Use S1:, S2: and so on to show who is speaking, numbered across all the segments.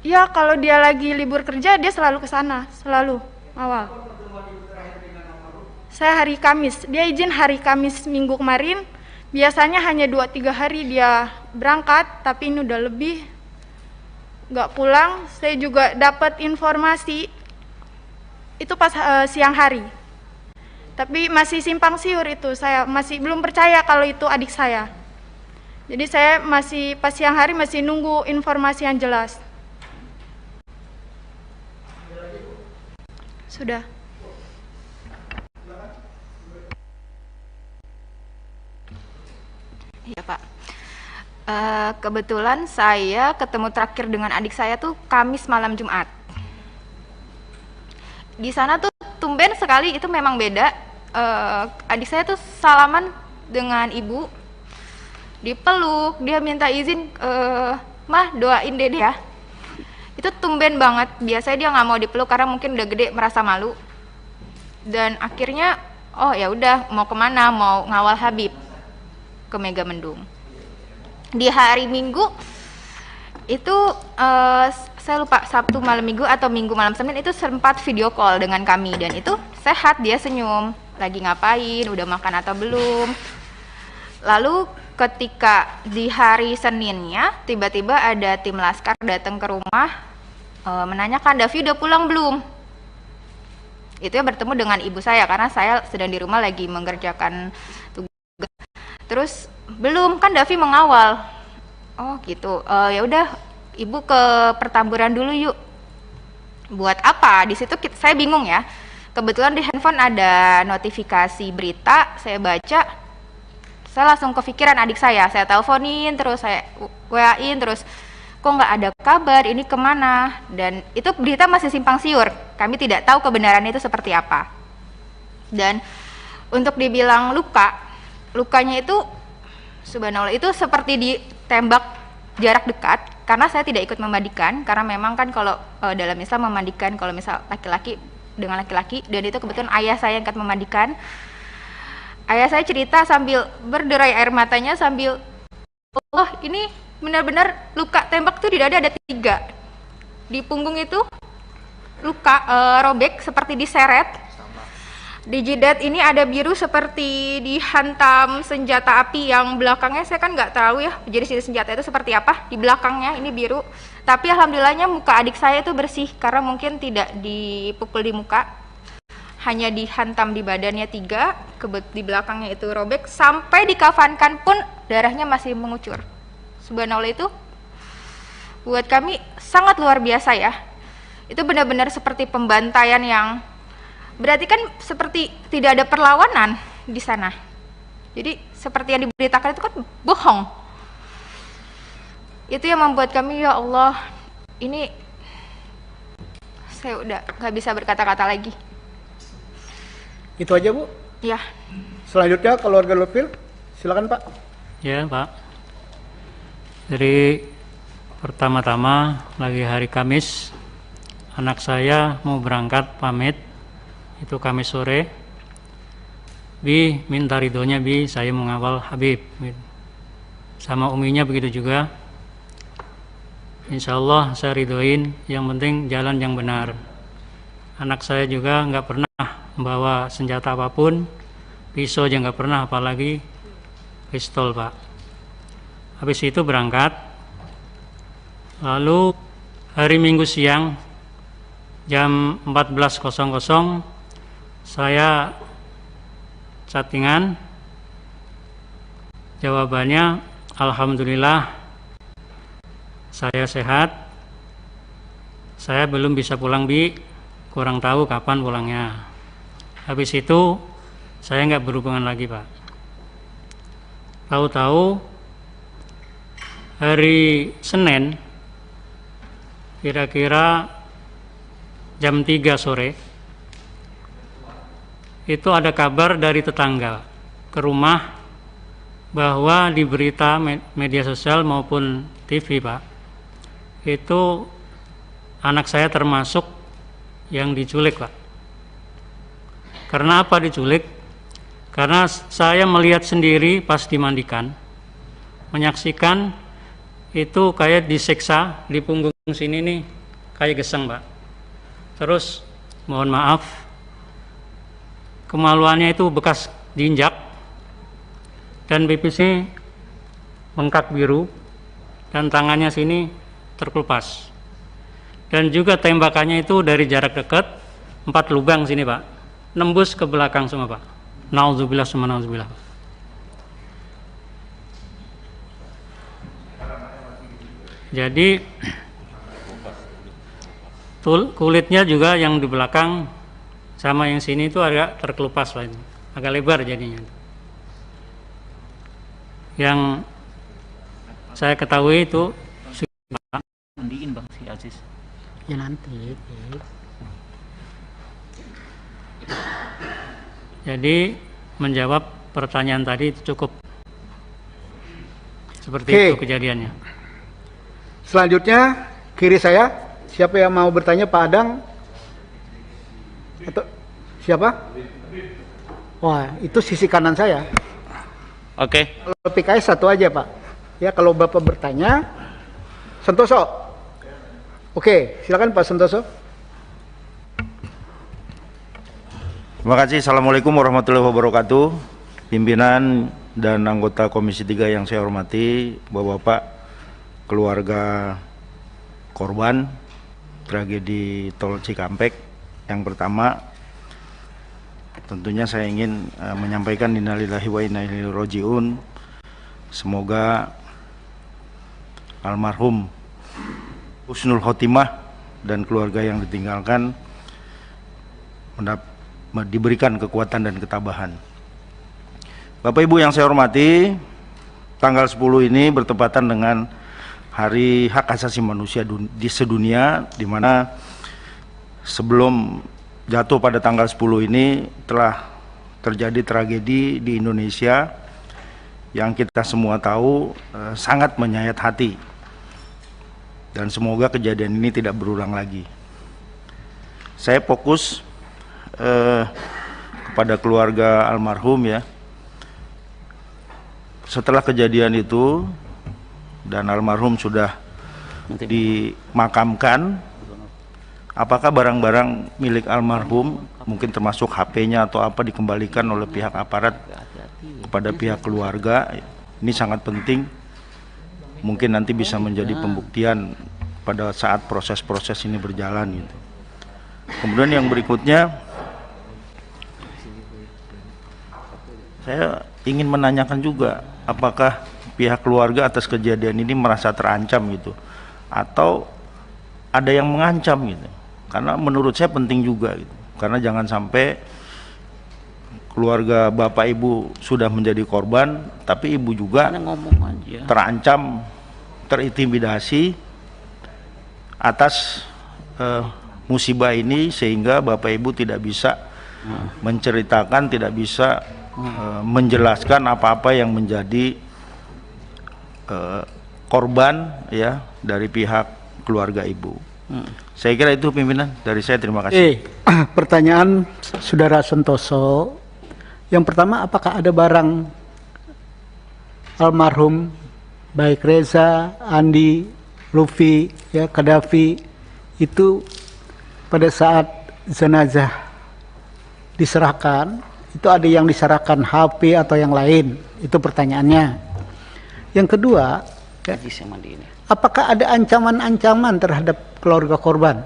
S1: Ya, kalau dia lagi libur kerja, dia selalu ke sana, selalu awal. Saya hari Kamis, dia izin hari Kamis minggu kemarin. Biasanya hanya 2-3 hari dia berangkat, tapi ini udah lebih nggak pulang. Saya juga dapat informasi itu pas siang hari. Tapi masih simpang siur itu, saya masih belum percaya kalau itu adik saya. Jadi saya masih pas siang hari masih nunggu informasi yang jelas. Sudah.
S2: Iya Pak. Kebetulan saya ketemu terakhir dengan adik saya tuh Kamis malam Jumat. Di sana tuh tumben sekali, itu memang beda. Adik saya tuh salaman dengan ibu, dipeluk, dia minta izin, mah doain dede ya. Itu tumben banget. Biasanya dia nggak mau dipeluk karena mungkin udah gede merasa malu. Dan akhirnya, oh ya udah, mau kemana? Mau ngawal Habib ke Megamendung. Di hari Minggu itu saya lupa Sabtu malam Minggu atau Minggu malam Senin itu sempat video call dengan kami, dan itu sehat, dia senyum, lagi ngapain, udah makan atau belum. Lalu ketika di hari Seninnya tiba-tiba ada tim laskar datang ke rumah menanyakan, Davi udah pulang belum? Itu ya bertemu dengan ibu saya karena saya sedang di rumah lagi mengerjakan tugas. Terus belum, kan Davi mengawal. Oh gitu. Ya udah, ibu ke pertamburan dulu yuk. Buat apa? Di situ saya bingung ya. Kebetulan di handphone ada notifikasi berita, saya baca. Saya langsung kepikiran adik saya teleponin, terus saya WA-in, terus kok nggak ada kabar, ini kemana? Dan itu berita masih simpang siur, kami tidak tahu kebenarannya itu seperti apa. Dan untuk dibilang lukanya itu subhanallah itu seperti ditembak jarak dekat, karena saya tidak ikut memandikan, karena memang kan kalau dalam Islam memandikan kalau misal laki-laki dengan laki-laki, dan itu kebetulan ayah saya yang akan memandikan. Ayah saya cerita sambil berderai air matanya, sambil, oh ini benar-benar luka tembak tuh di dada ada 3, di punggung itu luka robek seperti diseret, di jidat ini ada biru seperti dihantam senjata api, yang belakangnya saya kan nggak tahu ya jadi senjata itu seperti apa, di belakangnya ini biru. Tapi alhamdulillahnya muka adik saya itu bersih karena mungkin tidak dipukul di muka, hanya dihantam di badannya 3, di belakangnya itu robek, sampai dikafankan pun darahnya masih mengucur. Subhanallah, itu buat kami sangat luar biasa ya. Itu benar-benar seperti pembantaian, yang berarti kan seperti tidak ada perlawanan di sana. Jadi seperti yang diberitakan itu kan bohong. Itu yang membuat kami, ya Allah, ini saya udah nggak bisa berkata-kata lagi.
S3: Itu aja Bu?
S2: Ya.
S3: Selanjutnya keluarga Lutfil, silakan Pak.
S4: Ya Pak. Jadi pertama-tama lagi hari Kamis, anak saya mau berangkat pamit, itu Kamis sore. Bi minta ridhonya, Bi saya mau ngawal Habib. Sama uminya begitu juga. Insya Allah saya ridhoin, yang penting jalan yang benar. Anak saya juga nggak pernah membawa senjata apapun, pisau aja nggak pernah, apalagi pistol Pak. Habis itu berangkat. Lalu hari Minggu siang jam 14.00 saya chattingan, jawabannya alhamdulillah saya sehat, saya belum bisa pulang Bi, kurang tahu kapan pulangnya. Habis itu saya nggak berhubungan lagi Pak. Tahu-tahu hari Senin kira-kira jam 3 sore itu ada kabar dari tetangga ke rumah bahwa di berita media sosial maupun TV Pak, itu anak saya termasuk yang diculik Pak. Karena apa diculik? Karena saya melihat sendiri pas dimandikan, menyaksikan itu kayak disiksa di punggung sini nih kayak geseng, Pak. Terus mohon maaf, kemaluannya itu bekas diinjak dan pipisnya bengkak biru dan tangannya sini terkelupas. Dan juga tembakannya itu dari jarak dekat 4 lubang sini, Pak. Nembus ke belakang semua, Pak. Nauzubillah summa nauzubillah. Jadi kulitnya juga yang di belakang sama yang sini itu agak terkelupas, Pak. Agak lebar jadinya. Yang saya ketahui itu
S5: mandiin Bang si Aziz.
S3: Ya nanti.
S4: Jadi menjawab pertanyaan tadi itu cukup. Seperti
S3: Oke.
S4: itu kejadiannya.
S3: Selanjutnya kiri saya, siapa yang mau bertanya, Pak Adang? Atau siapa? Wah, itu sisi kanan saya.
S5: Oke.
S3: Kalau PKS satu aja, Pak. Ya, kalau Bapak bertanya, Santoso. Oke, silakan Pak Santoso.
S6: Terima kasih. Assalamualaikum warahmatullahi wabarakatuh. Pimpinan dan anggota Komisi 3 yang saya hormati, Bapak-bapak, keluarga korban tragedi Tol Cikampek. Yang pertama, tentunya saya ingin menyampaikan innalillahi wa inna ilaihi rajiun. Semoga almarhum husnul khotimah dan keluarga yang ditinggalkan diberikan kekuatan dan ketabahan. Bapak Ibu yang saya hormati, tanggal 10 ini bertepatan dengan Hari Hak Asasi Manusia di sedunia, di mana sebelum jatuh pada tanggal 10 ini telah terjadi tragedi di Indonesia yang kita semua tahu sangat menyayat hati. Dan semoga kejadian ini tidak berulang lagi. Saya fokus kepada keluarga almarhum ya. Setelah kejadian itu dan almarhum sudah dimakamkan, apakah barang-barang milik almarhum, mungkin termasuk HP-nya atau apa, dikembalikan oleh pihak aparat kepada pihak keluarga? Ini sangat penting. Mungkin nanti bisa menjadi pembuktian pada saat proses-proses ini berjalan gitu. Kemudian yang berikutnya, saya ingin menanyakan juga, apakah pihak keluarga atas kejadian ini merasa terancam gitu, atau ada yang mengancam gitu? Karena menurut saya penting juga gitu. Karena jangan sampai keluarga bapak ibu sudah menjadi korban, tapi ibu juga terancam, terintimidasi atas musibah ini, sehingga bapak ibu tidak bisa menceritakan, tidak bisa menjelaskan apa-apa yang menjadi korban ya dari pihak keluarga ibu. Saya kira itu pimpinan dari saya, terima kasih.
S3: Pertanyaan Saudara Santoso. Yang pertama, apakah ada barang almarhum baik Reza, Andi, Lufi, ya, Kadafi itu pada saat jenazah diserahkan, itu ada yang diserahkan HP atau yang lain? Itu pertanyaannya. Yang kedua, ya, apakah ada ancaman-ancaman terhadap keluarga korban?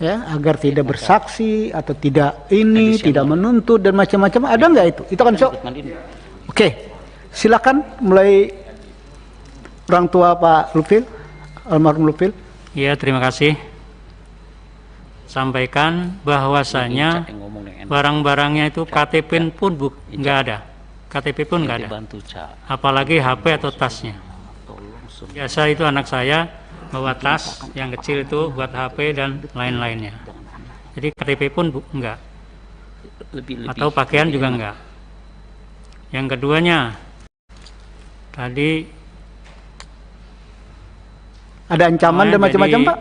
S3: Ya, agar tidak bersaksi atau tidak ini, tidak menuntut dan macam-macam, ada nggak itu? Itu kan sok. Oke, silakan mulai orang tua Pak Lupil, almarhum Lupil.
S4: Ya, terima kasih. Sampaikan bahwasanya barang-barangnya itu KTP pun nggak ada. KTP pun nggak ada. Apalagi HP atau tasnya. Biasa itu anak saya bawa tas yang kecil itu buat HP dan lain-lainnya. Jadi KTP pun enggak. Atau pakaian juga enggak. Yang keduanya, tadi
S3: ada ancaman dan macam-macam, Pak?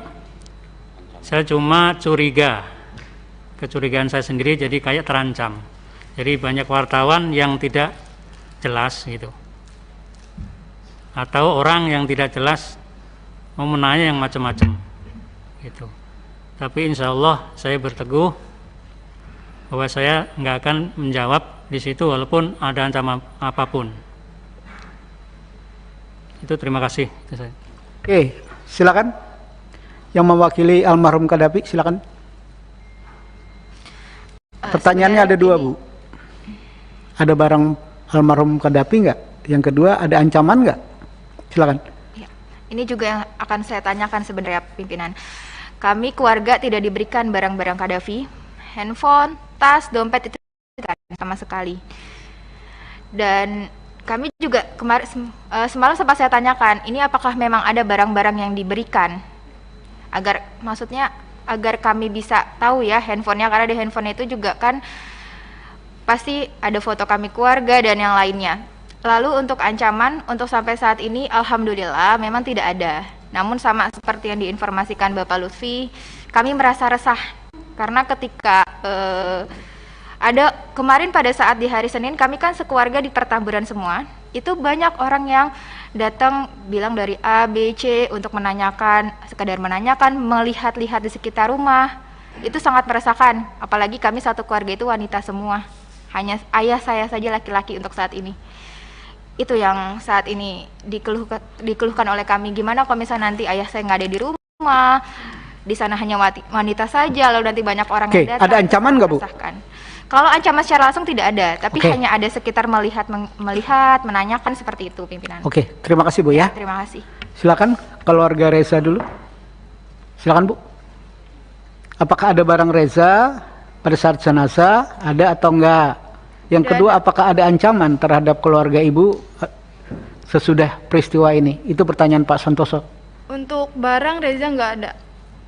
S4: Saya cuma curiga, kecurigaan saya sendiri, jadi kayak terancam. Jadi banyak wartawan yang tidak jelas gitu, atau orang yang tidak jelas mau menanya yang macam-macam gitu. Tapi insya Allah saya berteguh bahwa saya nggak akan menjawab di situ walaupun ada ancaman apapun. Itu terima kasih. Itu saya.
S3: Oke, silakan. Yang mewakili almarhum Qaddafi, silakan. Pertanyaannya ada dua, Bu. Ada barang almarhum Qaddafi nggak? Yang kedua, ada ancaman nggak? Silakan.
S2: Ya, ini juga yang akan saya tanyakan sebenarnya pimpinan. Kami keluarga tidak diberikan barang-barang Qaddafi, handphone, tas, dompet itu tidak ada sama sekali. Dan kami juga semalam sempat saya tanyakan, ini apakah memang ada barang-barang yang diberikan? Maksudnya agar kami bisa tahu ya handphonenya, karena di handphone itu juga kan pasti ada foto kami keluarga dan yang lainnya. Lalu untuk ancaman, untuk sampai saat ini alhamdulillah memang tidak ada. Namun sama seperti yang diinformasikan Bapak Lutfi, kami merasa resah karena ketika ada kemarin pada saat di hari Senin, kami kan sekeluarga di Pertamburan semua, itu banyak orang yang datang bilang dari A, B, C untuk menanyakan, sekedar menanyakan, melihat-lihat di sekitar rumah. Itu sangat meresahkan, apalagi kami satu keluarga itu wanita semua, hanya ayah saya saja laki-laki untuk saat ini. Itu yang saat ini dikeluhkan oleh kami. Gimana kalau misalnya nanti ayah saya nggak ada di rumah, di sana hanya wanita saja, lalu nanti banyak orang yang datang.
S3: Ada ancaman nggak, Bu?
S2: Kalau ancaman secara langsung tidak ada, tapi hanya ada sekitar melihat, menanyakan seperti itu, pimpinan.
S3: Oke, terima kasih, Bu ya.
S2: Terima kasih.
S3: Silakan keluarga Reza dulu. Silakan, Bu. Apakah ada barang Reza pada saat jenazah, ada atau enggak? Yang kedua, apakah ada ancaman terhadap keluarga Ibu sesudah peristiwa ini? Itu pertanyaan Pak Santoso.
S1: Untuk barang Reza nggak ada,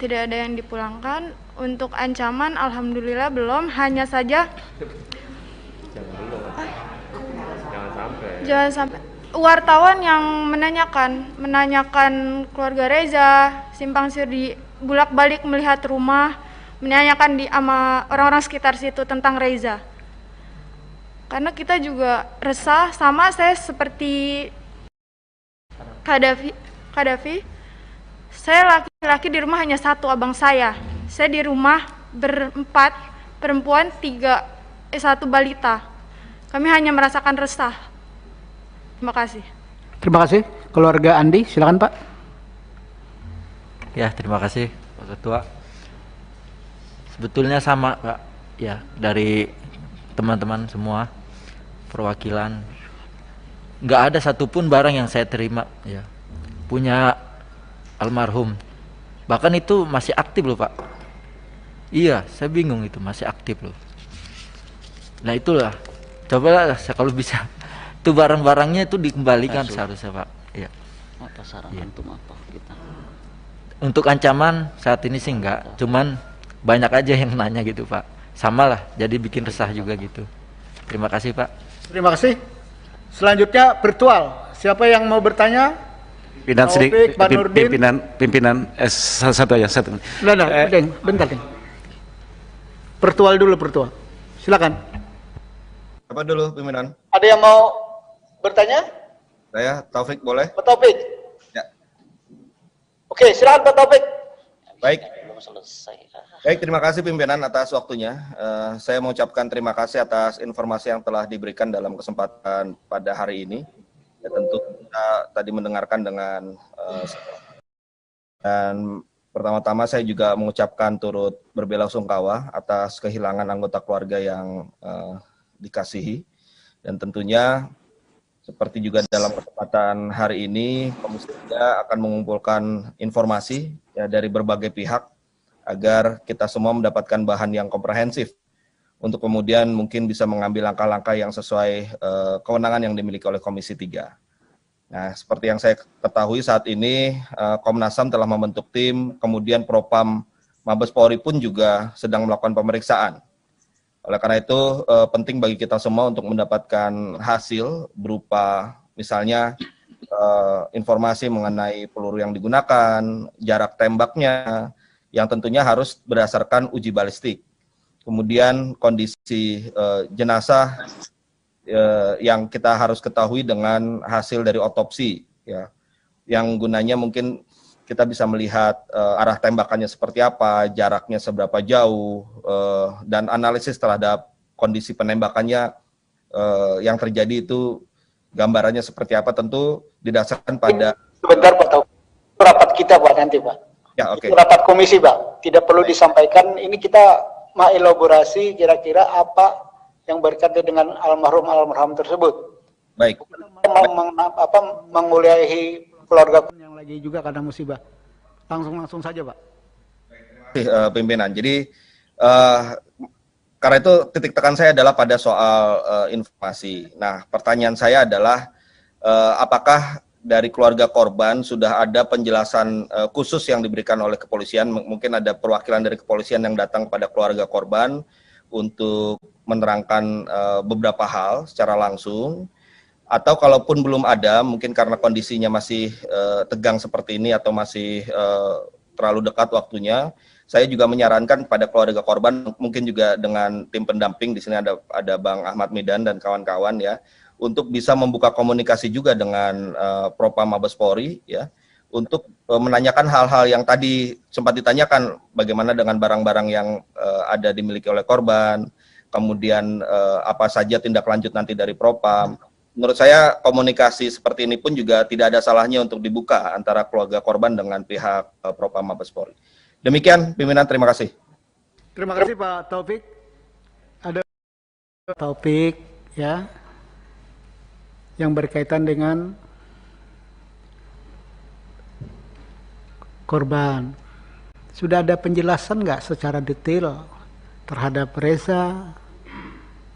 S1: tidak ada yang dipulangkan. Untuk ancaman alhamdulillah belum, hanya saja jangan sampai wartawan yang menanyakan keluarga Reza, simpang siur di bolak-balik melihat rumah, menanyakan sama orang-orang sekitar situ tentang Reza. Karena kita juga resah, sama saya seperti Qaddafi. Saya laki-laki di rumah hanya satu, abang saya. Saya di rumah berempat, perempuan satu balita. Kami hanya merasakan resah. Terima kasih.
S3: Terima kasih. Keluarga Andi, silakan Pak.
S7: Ya, terima kasih Pak Ketua. Sebetulnya sama Pak, ya, dari teman-teman semua perwakilan, nggak ada satupun barang yang saya terima ya punya almarhum, bahkan itu masih aktif loh Pak. Iya, saya bingung, itu masih aktif loh. Nah itulah, cobalah kalau bisa itu barang-barangnya itu dikembalikan seharusnya Pak. Iya.
S5: Apa saran antum apa kita?
S7: Untuk ancaman saat ini sih enggak, cuman banyak aja yang nanya gitu Pak. Sama lah, jadi bikin resah juga gitu. Terima kasih Pak.
S3: Terima kasih. Selanjutnya virtual. Siapa yang mau bertanya?
S8: Pimpinan satu aja satu.
S3: Bentar. Virtual dulu, virtual. Silakan.
S6: Apa dulu pimpinan?
S3: Ada yang mau bertanya?
S6: Saya Taufik, boleh?
S3: Pak Taufik.
S6: Ya.
S3: Oke, silakan Pak Taufik.
S6: Baik.
S5: Belum selesai.
S6: Baik, terima kasih pimpinan atas waktunya. Saya mengucapkan terima kasih atas informasi yang telah diberikan dalam kesempatan pada hari ini. Ya, tentu kita tadi mendengarkan dengan dan pertama-tama saya juga mengucapkan turut berbelasungkawa atas kehilangan anggota keluarga yang dikasihi, dan tentunya seperti juga dalam kesempatan hari ini Komisi 3 akan mengumpulkan informasi ya dari berbagai pihak agar kita semua mendapatkan bahan yang komprehensif untuk kemudian mungkin bisa mengambil langkah-langkah yang sesuai kewenangan yang dimiliki oleh Komisi 3. Nah, seperti yang saya ketahui saat ini Komnas HAM telah membentuk tim, kemudian Propam Mabes Polri pun juga sedang melakukan pemeriksaan. Oleh karena itu penting bagi kita semua untuk mendapatkan hasil berupa misalnya informasi mengenai peluru yang digunakan, jarak tembaknya, yang tentunya harus berdasarkan uji balistik. Kemudian kondisi jenazah yang kita harus ketahui dengan hasil dari otopsi, ya, yang gunanya mungkin
S9: kita bisa melihat arah tembakannya seperti apa, jaraknya seberapa jauh, dan analisis terhadap kondisi penembakannya yang terjadi itu gambarannya seperti apa, tentu didasarkan pada...
S3: Sebentar Pak Taufik, rapat kita Pak nanti Pak.
S9: Ya, oke.
S3: Rapat komisi Pak, tidak perlu disampaikan, ini kita mengelaborasi kira-kira apa yang berkaitan dengan almarhum tersebut.
S9: Baik.
S3: Menguliahi keluarga yang lagi juga karena musibah. Langsung saja Pak.
S9: Pimpinan. Jadi karena itu titik tekan saya adalah pada soal informasi. Nah, pertanyaan saya adalah apakah dari keluarga korban sudah ada penjelasan khusus yang diberikan oleh kepolisian? Mungkin ada perwakilan dari kepolisian yang datang kepada keluarga korban untuk menerangkan beberapa hal secara langsung, atau kalaupun belum ada, mungkin karena kondisinya masih tegang seperti ini atau masih terlalu dekat waktunya, saya juga menyarankan pada keluarga korban, mungkin juga dengan tim pendamping, di sini ada Bang Ahmad Midan dan kawan-kawan ya, untuk bisa membuka komunikasi juga dengan Propam Mabes Polri ya, untuk menanyakan hal-hal yang tadi sempat ditanyakan, bagaimana dengan barang-barang yang ada dimiliki oleh korban, kemudian apa saja tindak lanjut nanti dari Propam. Menurut saya komunikasi seperti ini pun juga tidak ada salahnya untuk dibuka antara keluarga korban dengan pihak Propam Mabes Polri. Demikian pimpinan, terima kasih.
S3: Terima kasih Pak Taufik. Ada Taufik ya, yang berkaitan dengan korban. Sudah ada penjelasan nggak secara detail terhadap Reza,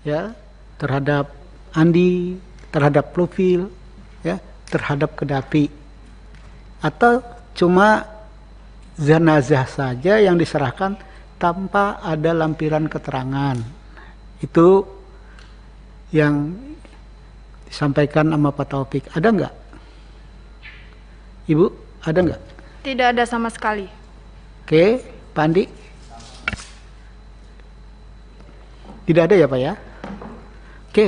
S3: ya, terhadap Andi, terhadap Profil, ya, terhadap Kedapi, atau cuma jenazah saja yang diserahkan tanpa ada lampiran keterangan? Itu yang disampaikan sama Pak Taufik. Ada nggak? Ibu, ada nggak?
S1: Tidak ada sama sekali.
S3: Oke, Pak Andi? Tidak ada ya Pak ya? Oke.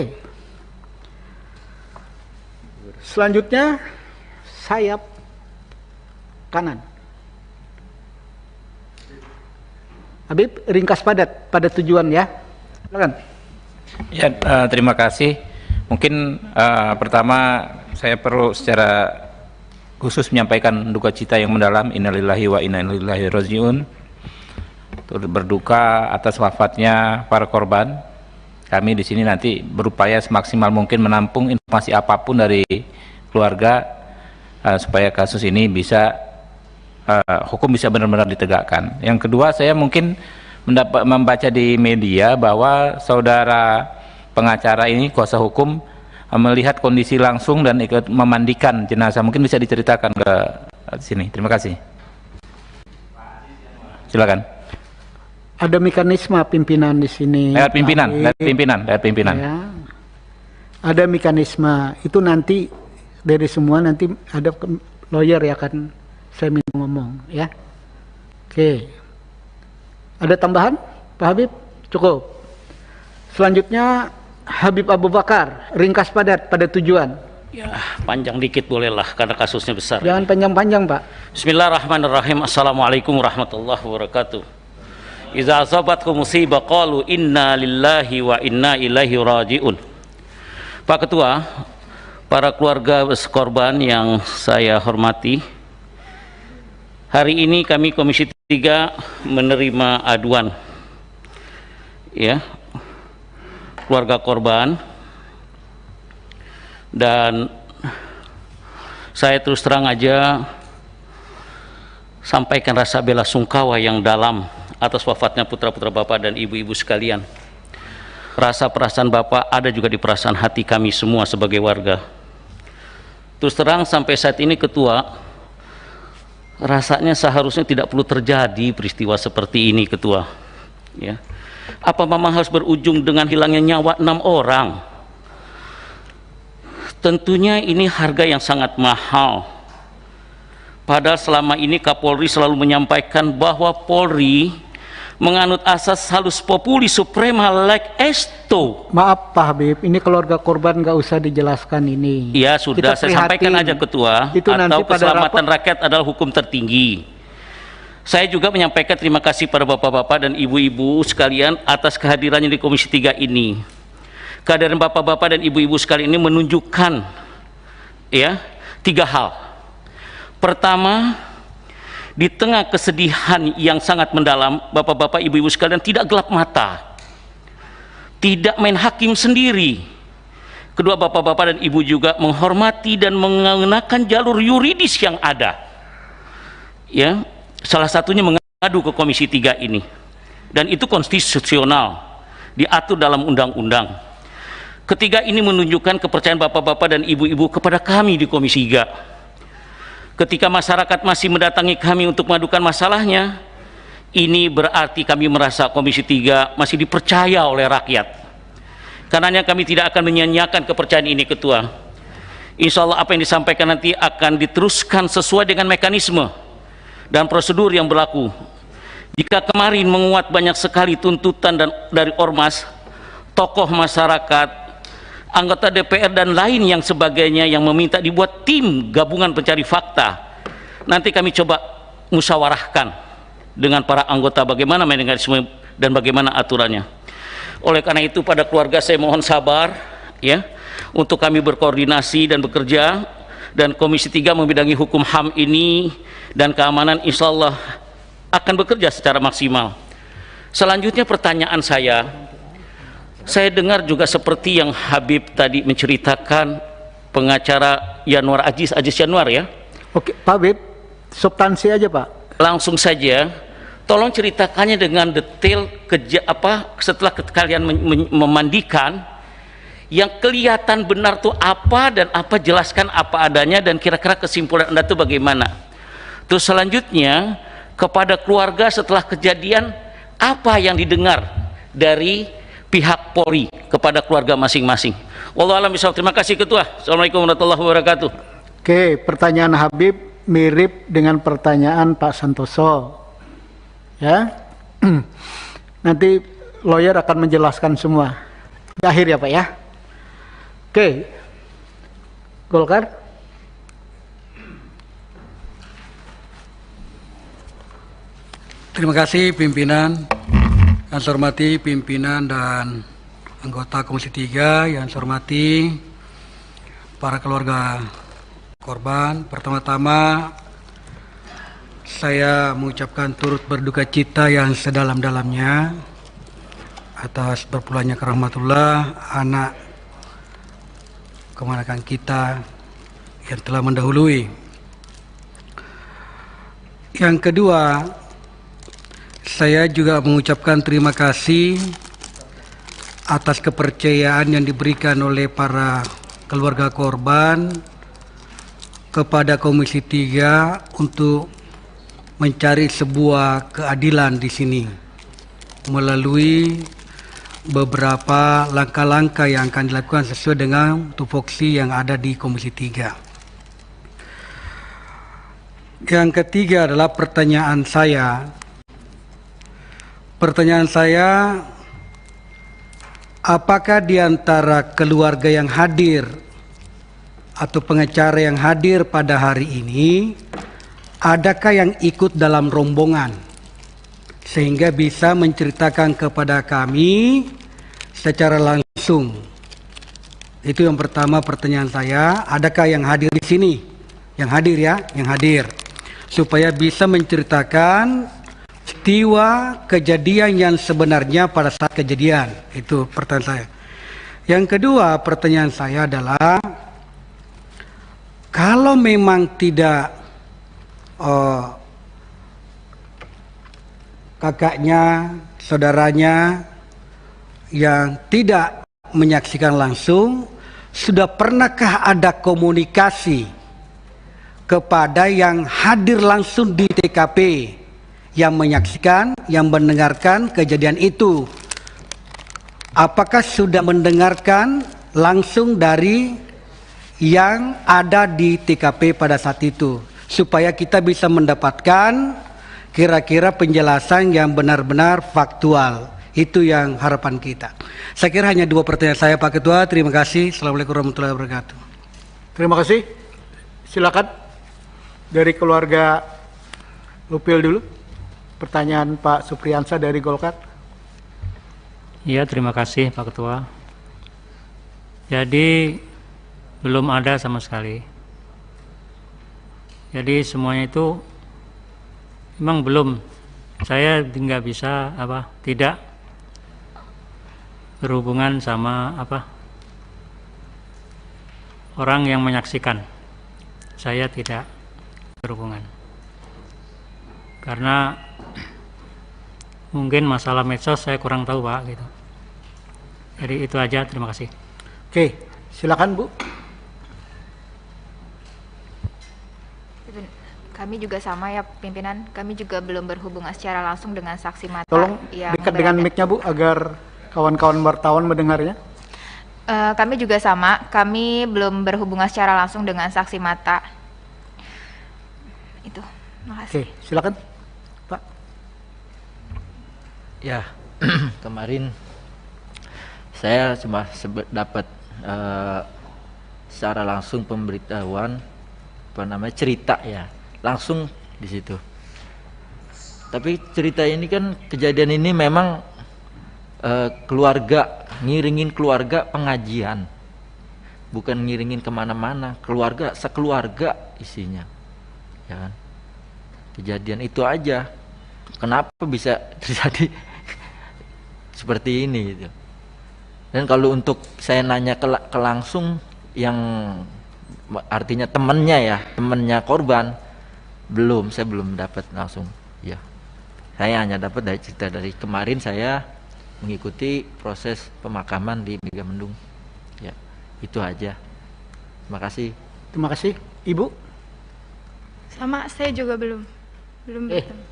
S3: Selanjutnya, sayap kanan. Habib, ringkas padat pada tujuan ya. Silakan.
S10: Ya, terima kasih. Mungkin pertama saya perlu secara khusus menyampaikan duka cita yang mendalam, innalillahi wa inna ilaihi rajiun, turut berduka atas wafatnya para korban. Kami di sini nanti berupaya semaksimal mungkin menampung informasi apapun dari keluarga supaya kasus ini bisa hukum bisa benar-benar ditegakkan. Yang kedua, saya mungkin membaca di media bahwa saudara pengacara ini, kuasa hukum, melihat kondisi langsung dan ikut memandikan jenazah. Mungkin bisa diceritakan ke sini. Terima kasih. Silakan.
S3: Ada mekanisme pimpinan di sini.
S10: Pimpinan. Ya.
S3: Ada mekanisme. Itu nanti dari semua nanti ada lawyer ya kan saya minta ngomong ya. Oke. Ada tambahan, Pak Habib? Cukup. Selanjutnya Habib Abu Bakar, ringkas padat pada tujuan.
S5: Ya, panjang dikit bolehlah karena kasusnya besar.
S3: Jangan panjang-panjang, Pak.
S5: Bismillahirrahmanirrahim. Assalamualaikum warahmatullahi wabarakatuh. Iza asabatkum musibah qalu inna lillahi wa inna ilaihi rajiun. Pak Ketua, para keluarga korban yang saya hormati, hari ini kami Komisi 3 menerima aduan ya keluarga korban, dan saya terus terang aja sampaikan rasa bela sungkawa yang dalam atas wafatnya putra-putra Bapak dan ibu-ibu sekalian. Rasa perasaan Bapak ada juga di perasaan hati kami semua sebagai warga. Terus terang sampai saat ini Ketua, rasanya seharusnya tidak perlu terjadi peristiwa seperti ini Ketua ya. Apa memang harus berujung dengan hilangnya nyawa 6 orang? Tentunya ini harga yang sangat mahal. Padahal selama ini Kapolri selalu menyampaikan bahwa Polri menganut asas halus populi suprema leg esto.
S3: Maaf Pak Habib, ini keluarga korban nggak usah dijelaskan ini.
S5: Ya sudah, saya sampaikan aja Ketua,
S3: itu
S5: atau
S3: pada
S5: keselamatan rakyat adalah hukum tertinggi. Saya juga menyampaikan terima kasih pada bapak-bapak dan ibu-ibu sekalian atas kehadirannya di Komisi 3 ini. Kehadiran bapak-bapak dan ibu-ibu sekalian ini menunjukkan ya 3 hal. Pertama, di tengah kesedihan yang sangat mendalam, bapak-bapak ibu-ibu sekalian tidak gelap mata, tidak main hakim sendiri. Kedua, bapak-bapak dan ibu juga menghormati dan menggunakan jalur yuridis yang ada, ya, salah satunya mengadu ke Komisi 3 ini, dan itu konstitusional, diatur dalam undang-undang. Ketiga, ini menunjukkan kepercayaan bapak-bapak dan ibu-ibu kepada kami di Komisi 3. Ketika masyarakat masih mendatangi kami untuk mengadukan masalahnya, ini berarti kami merasa Komisi 3 masih dipercaya oleh rakyat. Karenanya kami tidak akan menyia-nyiakan kepercayaan ini, Ketua. Insya Allah apa yang disampaikan nanti akan diteruskan sesuai dengan mekanisme dan prosedur yang berlaku. Jika kemarin menguat banyak sekali tuntutan dari ormas, tokoh masyarakat, anggota DPR dan lain yang sebagainya yang meminta dibuat tim gabungan pencari fakta, nanti kami coba musyawarahkan dengan para anggota bagaimana mekanisme dan bagaimana aturannya. Oleh karena itu pada keluarga saya mohon sabar ya untuk kami berkoordinasi dan bekerja, dan Komisi 3 membidangi hukum HAM ini dan keamanan insya Allah akan bekerja secara maksimal. Selanjutnya pertanyaan saya dengar juga seperti yang Habib tadi menceritakan, pengacara Yanuar Aziz Yanuar ya. Oke Pak Habib, substansi aja Pak. Langsung saja, tolong ceritakannya dengan detail setelah kalian memandikan, yang kelihatan benar tuh apa dan apa, jelaskan apa adanya dan kira-kira kesimpulan Anda tuh bagaimana. Terus selanjutnya kepada keluarga setelah kejadian, apa yang didengar dari pihak Polri kepada keluarga masing-masing. Wallahu a'lam bishawab. Terima kasih Ketua. Assalamualaikum warahmatullahi wabarakatuh.
S3: Oke, pertanyaan Habib mirip dengan pertanyaan Pak Santoso. Ya. Nanti lawyer akan menjelaskan semua. Di akhir ya Pak ya. Oke. Golkar.
S11: Terima kasih pimpinan. Yang saya hormati pimpinan dan anggota Komisi 3, yang saya hormati para keluarga korban. Pertama-tama saya mengucapkan turut berduka cita yang sedalam-dalamnya atas berpulangnya ke rahmatullah anak keponakan kita yang telah mendahului. Yang kedua, saya juga mengucapkan terima kasih atas kepercayaan yang diberikan oleh para keluarga korban kepada Komisi 3 untuk mencari sebuah keadilan di sini melalui beberapa langkah-langkah yang akan dilakukan sesuai dengan tupoksi yang ada di Komisi 3. Yang ketiga adalah pertanyaan saya. Apakah di antara keluarga yang hadir atau pengacara yang hadir pada hari ini, adakah yang ikut dalam rombongan sehingga bisa menceritakan kepada kami secara langsung? Itu yang pertama pertanyaan saya. Adakah yang hadir di sini? Yang hadir ya, yang hadir, supaya bisa menceritakan peristiwa kejadian yang sebenarnya pada saat kejadian. Itu pertanyaan saya. Yang kedua pertanyaan saya adalah, kalau memang tidak kakaknya, saudaranya yang tidak menyaksikan langsung, sudah pernahkah ada komunikasi kepada yang hadir langsung di TKP, yang menyaksikan, yang mendengarkan kejadian itu? Apakah sudah mendengarkan langsung dari yang ada di TKP pada saat itu, supaya kita bisa mendapatkan kira-kira penjelasan yang benar-benar faktual. Itu yang harapan kita. Saya kira hanya 2 pertanyaan saya, Pak Ketua. Terima kasih. Assalamualaikum warahmatullahi wabarakatuh.
S3: Terima kasih. Silakan dari keluarga Lupil dulu. Pertanyaan Pak Supriyansa dari Golkar.
S4: Iya, terima kasih Pak Ketua. Jadi belum ada sama sekali. Jadi semuanya itu memang belum. Saya nggak bisa tidak berhubungan sama orang yang menyaksikan. Saya tidak berhubungan karena mungkin masalah medsos saya kurang tahu Pak gitu. Jadi itu aja, terima kasih.
S3: Oke, silakan Bu.
S2: Kami juga sama ya pimpinan, kami juga belum berhubungan secara langsung dengan saksi mata.
S3: Tolong
S2: yang
S3: dekat dengan mic-nya Bu agar kawan-kawan wartawan mendengarnya.
S2: Kami juga sama, kami belum berhubungan secara langsung dengan saksi mata. Itu, makasih.
S3: Oke, silakan Pak.
S7: Ya, kemarin saya cuma dapat secara langsung pemberitahuan cerita ya, langsung di situ. Tapi cerita ini kan, kejadian ini memang keluarga, ngiringin keluarga pengajian, bukan ngiringin kemana-mana, keluarga, sekeluarga isinya, ya kan. Kejadian itu aja, kenapa bisa terjadi seperti ini gitu. Dan kalau untuk saya nanya ke langsung, yang artinya temennya korban, saya belum dapat langsung ya. Saya hanya dapat dari cerita dari kemarin saya mengikuti proses pemakaman di Megamendung ya, itu aja. Terima kasih.
S3: Terima kasih. Ibu?
S1: Sama, saya juga belum bertemu.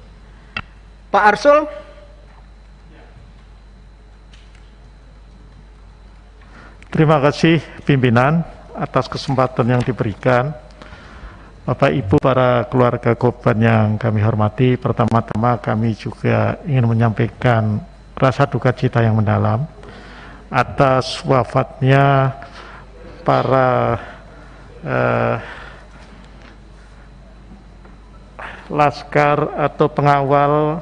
S3: Pak Arsul?
S12: Terima kasih pimpinan atas kesempatan yang diberikan. Bapak Ibu, para keluarga korban yang kami hormati, pertama-tama kami juga ingin menyampaikan rasa duka cita yang mendalam atas wafatnya para laskar atau pengawal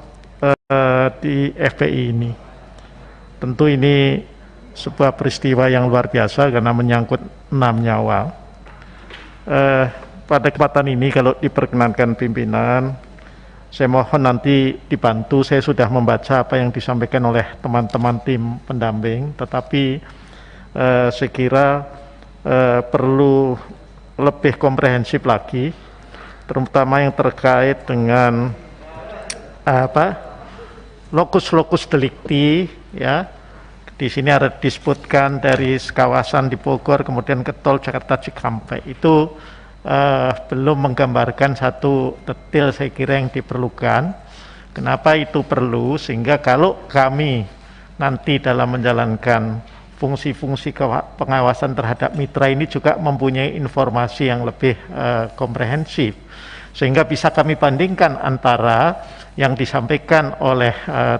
S12: di FPI ini. Tentu ini sebuah peristiwa yang luar biasa karena menyangkut 6 nyawa. Pada kesempatan ini kalau diperkenankan pimpinan, saya mohon nanti dibantu. Saya sudah membaca apa yang disampaikan oleh teman-teman tim pendamping, tetapi saya kira perlu lebih komprehensif lagi, terutama yang terkait dengan lokus delikti ya. Di sini ada disebutkan dari kawasan di Bogor kemudian ke tol Jakarta Cikampek, itu belum menggambarkan satu detail saya kira yang diperlukan. Kenapa itu perlu? Sehingga kalau kami nanti dalam menjalankan fungsi-fungsi pengawasan terhadap mitra ini juga mempunyai informasi yang lebih komprehensif, sehingga bisa kami bandingkan antara yang disampaikan oleh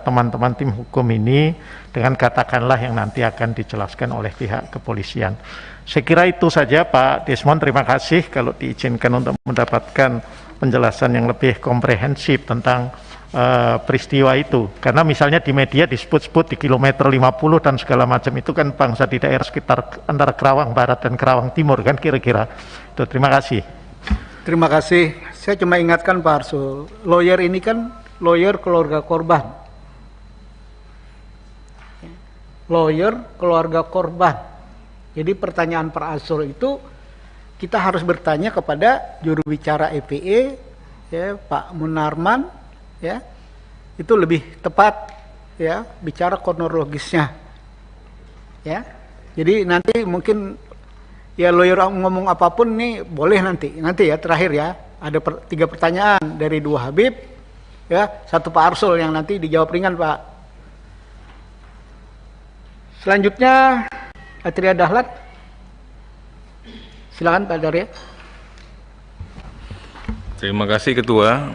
S12: teman-teman tim hukum ini dengan katakanlah yang nanti akan dijelaskan oleh pihak kepolisian. Saya kira itu saja Pak Desmond, terima kasih kalau diizinkan untuk mendapatkan penjelasan yang lebih komprehensif tentang peristiwa itu. Karena misalnya di media disebut-sebut di kilometer 50 dan segala macam itu kan bangsa di daerah sekitar antara Kerawang Barat dan Kerawang Timur kan kira-kira. Itu, terima kasih.
S3: Terima kasih. Saya cuma ingatkan Pak Arsul, lawyer ini kan lawyer keluarga korban. Lawyer keluarga korban. Jadi pertanyaan Pak Arsul itu kita harus bertanya kepada juru bicara EPE ya, Pak Munarman ya. Itu lebih tepat ya bicara kronologisnya. Ya. Jadi nanti mungkin ya lawyer ngomong apapun nih boleh nanti ya terakhir ya. Ada 3 pertanyaan dari 2 Habib ya, 1 Pak Arsul yang nanti dijawab ringan Pak. Selanjutnya Atria Dahlan. Silakan Pak Darya.
S13: Terima kasih Ketua.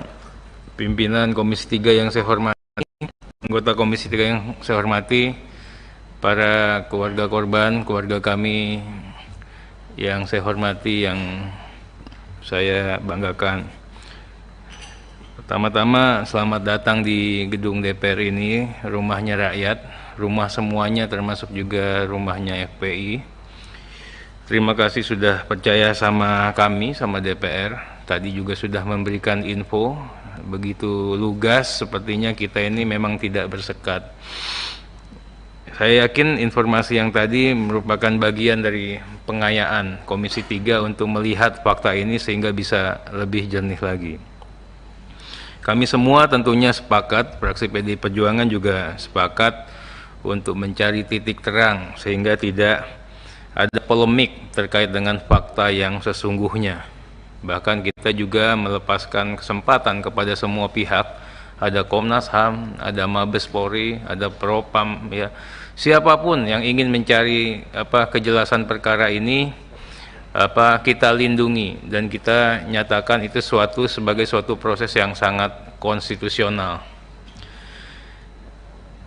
S10: pimpinan Komisi 3 yang saya hormati, anggota Komisi 3 yang saya hormati, para keluarga korban, keluarga kami yang saya hormati, yang saya banggakan. Pertama-tama, selamat datang di gedung DPR ini, rumahnya rakyat, rumah semuanya termasuk juga rumahnya FPI. Terima kasih sudah percaya sama kami, sama DPR. Tadi juga sudah memberikan info, begitu lugas, sepertinya kita ini memang tidak bersekat. Saya yakin informasi yang tadi merupakan bagian dari pengayaan Komisi 3 untuk melihat fakta ini sehingga bisa lebih jernih lagi. Kami semua tentunya sepakat, fraksi PD Perjuangan juga sepakat untuk mencari titik terang sehingga tidak ada polemik terkait dengan fakta yang sesungguhnya. Bahkan kita juga melepaskan kesempatan kepada semua pihak, ada Komnas HAM, ada Mabes Polri, ada Propam, ya, siapapun yang ingin mencari kejelasan perkara ini, kita lindungi dan kita nyatakan itu sebagai suatu proses yang sangat konstitusional.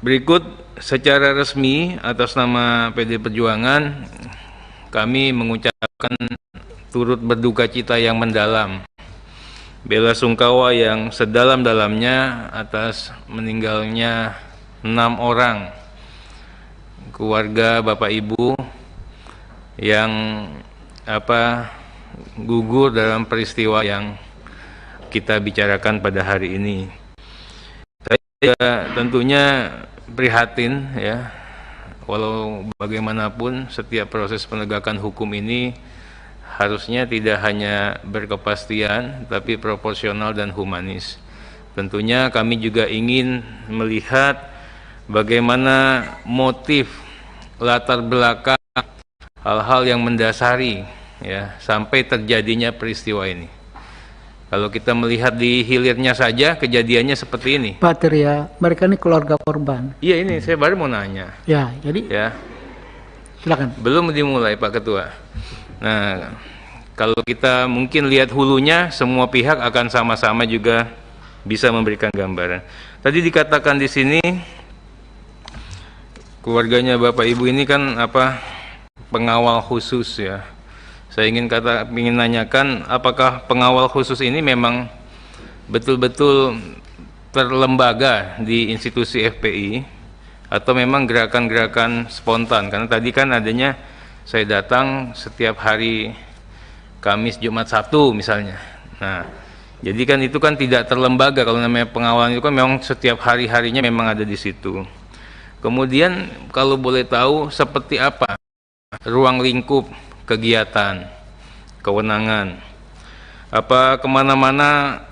S10: Berikut secara resmi atas nama PD Perjuangan kami mengucapkan turut berduka cita yang mendalam, bela sungkawa yang sedalam-dalamnya atas meninggalnya 6 orang keluarga Bapak Ibu yang gugur dalam peristiwa yang kita bicarakan pada hari ini. Saya tentunya prihatin, ya, walau bagaimanapun setiap proses penegakan hukum ini harusnya tidak hanya berkepastian tapi proporsional dan humanis. Tentunya kami juga ingin melihat bagaimana motif, latar belakang, hal-hal yang mendasari, ya, sampai terjadinya peristiwa ini. Kalau kita melihat di hilirnya saja kejadiannya seperti ini.
S3: Pak Tirya, mereka ini keluarga korban.
S10: Iya, ini saya baru mau nanya.
S3: Ya, jadi
S10: ya.
S3: Silakan.
S10: Belum dimulai Pak Ketua. Nah, kalau kita mungkin lihat hulunya, semua pihak akan sama-sama juga bisa memberikan gambaran. Tadi dikatakan di sini keluarganya Bapak Ibu ini kan pengawal khusus, ya. Saya ingin nanyakan, apakah pengawal khusus ini memang betul-betul terlembaga di institusi FPI atau memang gerakan-gerakan spontan? Karena tadi kan adanya saya datang setiap hari Kamis, Jumat, Sabtu misalnya. Nah, jadi kan itu kan tidak terlembaga. Kalau namanya pengawalan itu kan memang setiap hari-harinya memang ada di situ. Kemudian kalau boleh tahu seperti apa ruang lingkup kegiatan, kewenangan, apa kemana-mana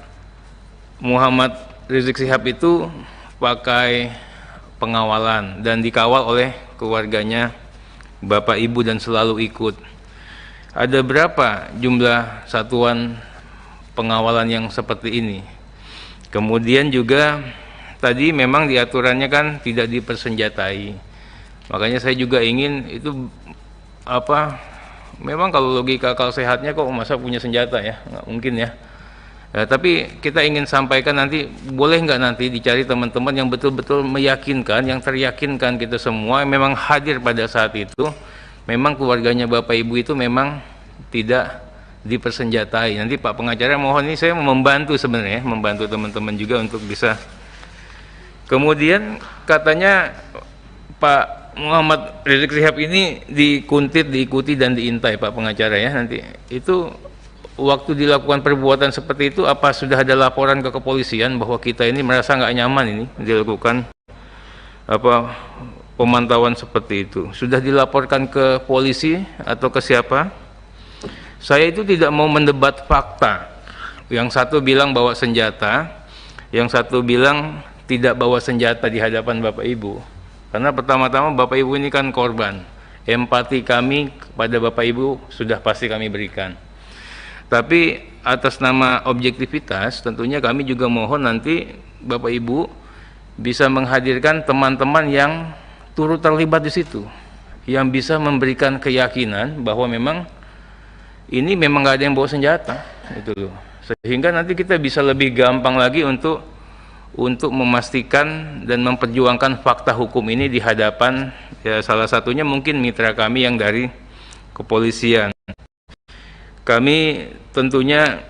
S10: Muhammad Rizik Syihab itu pakai pengawalan dan dikawal oleh keluarganya Bapak Ibu dan selalu ikut. Ada berapa jumlah satuan pengawalan yang seperti ini? Kemudian juga tadi memang di aturannya kan tidak dipersenjatai. Makanya saya juga ingin itu memang kalau logika akal sehatnya kok masa punya senjata, ya, nggak mungkin, ya. Tapi kita ingin sampaikan nanti, boleh nggak nanti dicari teman-teman yang betul-betul meyakinkan, yang teryakinkan kita semua memang hadir pada saat itu, memang keluarganya Bapak Ibu itu memang tidak dipersenjatai. Nanti Pak pengacara mohon, ini saya membantu sebenarnya, membantu teman-teman juga untuk bisa. Kemudian katanya Pak Muhammad Rizik Syihab ini dikuntit, diikuti dan diintai Pak pengacara, ya. Nanti itu waktu dilakukan perbuatan seperti itu, apa sudah ada laporan ke kepolisian bahwa kita ini merasa nggak nyaman ini dilakukan pemantauan seperti itu? Sudah dilaporkan ke polisi atau ke siapa? Saya itu tidak mau mendebat fakta. Yang satu bilang bawa senjata, yang satu bilang tidak bawa senjata di hadapan Bapak Ibu. Karena pertama-tama Bapak Ibu ini kan korban. Empati kami kepada Bapak Ibu sudah pasti kami berikan. Tapi atas nama objektivitas tentunya kami juga mohon nanti Bapak Ibu bisa menghadirkan teman-teman yang turut terlibat di situ, yang bisa memberikan keyakinan bahwa memang ini memang nggak ada yang bawa senjata, itu loh. Sehingga nanti kita bisa lebih gampang lagi untuk untuk memastikan dan memperjuangkan fakta hukum ini di hadapan, ya, salah satunya mungkin mitra kami yang dari kepolisian. Kami tentunya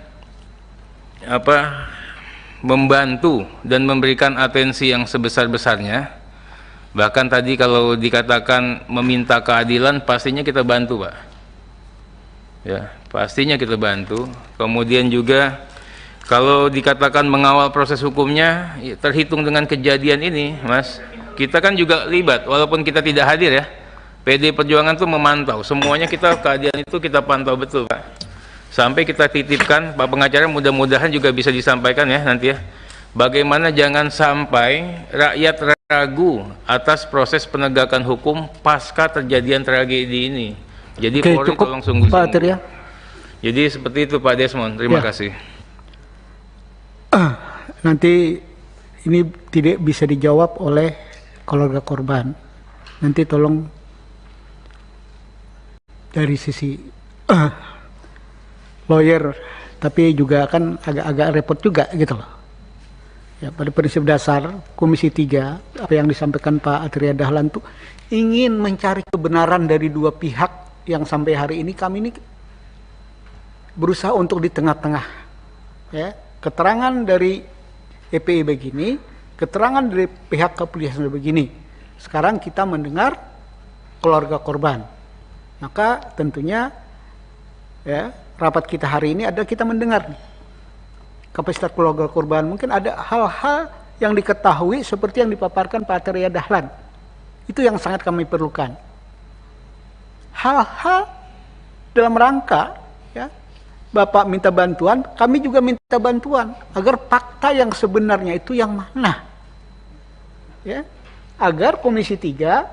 S10: membantu dan memberikan atensi yang sebesar-besarnya. Bahkan tadi kalau dikatakan meminta keadilan, pastinya kita bantu, Pak. Ya, pastinya kita bantu. Kemudian juga kalau dikatakan mengawal proses hukumnya, ya, terhitung dengan kejadian ini, Mas, kita kan juga libat, walaupun kita tidak hadir ya. PD Perjuangan tuh memantau, semuanya keadilan itu kita pantau betul, Pak. Sampai kita titipkan, Pak Pengacara, mudah-mudahan juga bisa disampaikan ya nanti ya. Bagaimana jangan sampai rakyat ragu atas proses penegakan hukum pasca terjadian tragedi ini. Jadi Polri tolong sungguh-sungguh.
S3: Ya.
S10: Jadi seperti itu Pak Desmond, terima kasih.
S3: Nanti ini tidak bisa dijawab oleh keluarga korban. Nanti tolong dari sisi lawyer, tapi juga kan agak-agak repot juga gitu loh. Ya, pada prinsip dasar Komisi 3 apa yang disampaikan Pak Atria Dahlan itu ingin mencari kebenaran dari dua pihak yang sampai hari ini kami ini berusaha untuk di tengah-tengah. Ya, keterangan dari EPI begini, keterangan dari pihak kepolisian begini. Sekarang kita mendengar keluarga korban. Maka tentunya ya, rapat kita hari ini adalah kita mendengar kapasitas keluarga korban. Mungkin ada hal-hal yang diketahui seperti yang dipaparkan Pak Atria Dahlan. Itu yang sangat kami perlukan. Hal-hal dalam rangka ya, Bapak minta bantuan, kami juga minta bantuan agar fakta yang sebenarnya itu yang mana, ya, agar Komisi 3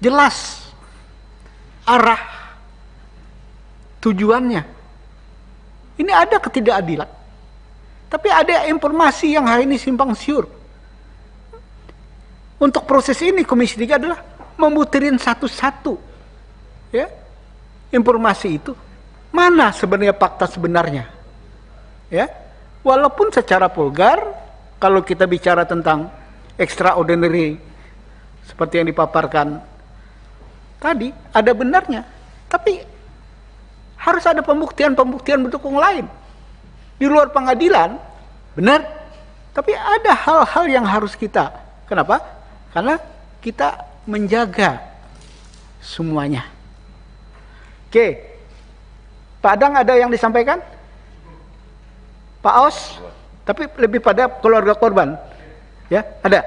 S3: jelas arah tujuannya. Ini ada ketidakadilan, tapi ada informasi yang hari ini simpang siur. Untuk proses ini Komisi 3 adalah membutirin satu-satu, ya, informasi itu. Mana sebenarnya fakta sebenarnya? Ya, walaupun secara vulgar, kalau kita bicara tentang extraordinary seperti yang dipaparkan tadi, ada benarnya. Tapi harus ada pembuktian-pembuktian mendukung lain. Di luar pengadilan, benar. Tapi ada hal-hal yang harus kita. Kenapa? Karena kita menjaga semuanya. Oke. Pak Adang ada yang disampaikan? Pak Aus? Tapi lebih pada keluarga korban. Ya, ada.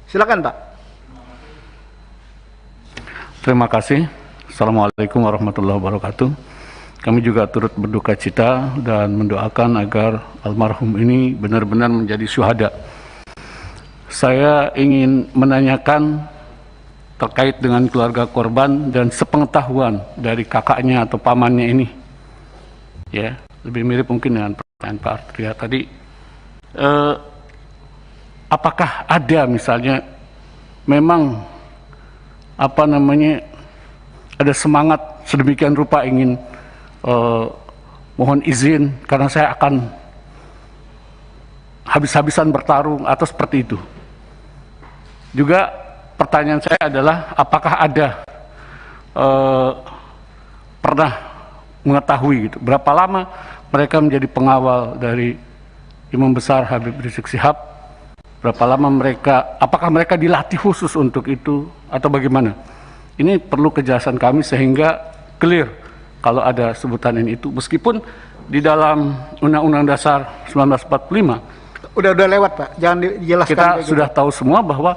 S3: Silakan, Pak.
S13: Terima kasih. Assalamualaikum warahmatullahi wabarakatuh. Kami juga turut berduka cita dan mendoakan agar almarhum ini benar-benar menjadi syuhada. Saya ingin menanyakan terkait dengan keluarga korban dan sepengetahuan dari kakaknya atau pamannya ini. Ya, lebih mirip mungkin dengan pertanyaan Pak Atria tadi. Apakah ada misalnya memang ada semangat sedemikian rupa ingin mohon izin karena saya akan habis-habisan bertarung atau seperti itu. Juga pertanyaan saya adalah apakah ada pernah mengetahui gitu berapa lama mereka menjadi pengawal dari Imam Besar Habib Rizik Syihab, berapa lama apakah mereka dilatih khusus untuk itu atau bagaimana? Ini perlu kejelasan kami sehingga clear kalau ada sebutan ini itu, meskipun di dalam Undang-Undang Dasar 1945
S3: udah lewat, Pak, jangan dijelaskan.
S13: Kita sudah tahu semua bahwa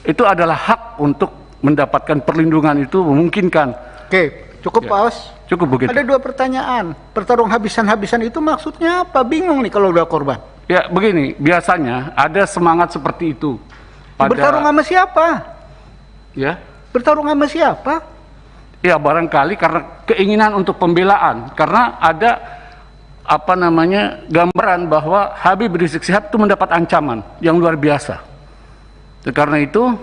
S13: itu adalah hak untuk mendapatkan perlindungan, itu memungkinkan.
S3: Oke, cukup ya. Pak Aus.
S13: Cukup begitu.
S3: Ada dua pertanyaan. Pertarung habisan-habisan itu maksudnya apa? Bingung nih kalau udah korban.
S13: Ya begini, biasanya ada semangat seperti itu.
S3: Bertarung sama siapa?
S13: Ya.
S3: Bertarung sama siapa?
S13: Ya barangkali karena keinginan untuk pembelaan. Karena ada gambaran bahwa Habib Rizik Syihab itu mendapat ancaman yang luar biasa. Karena itu,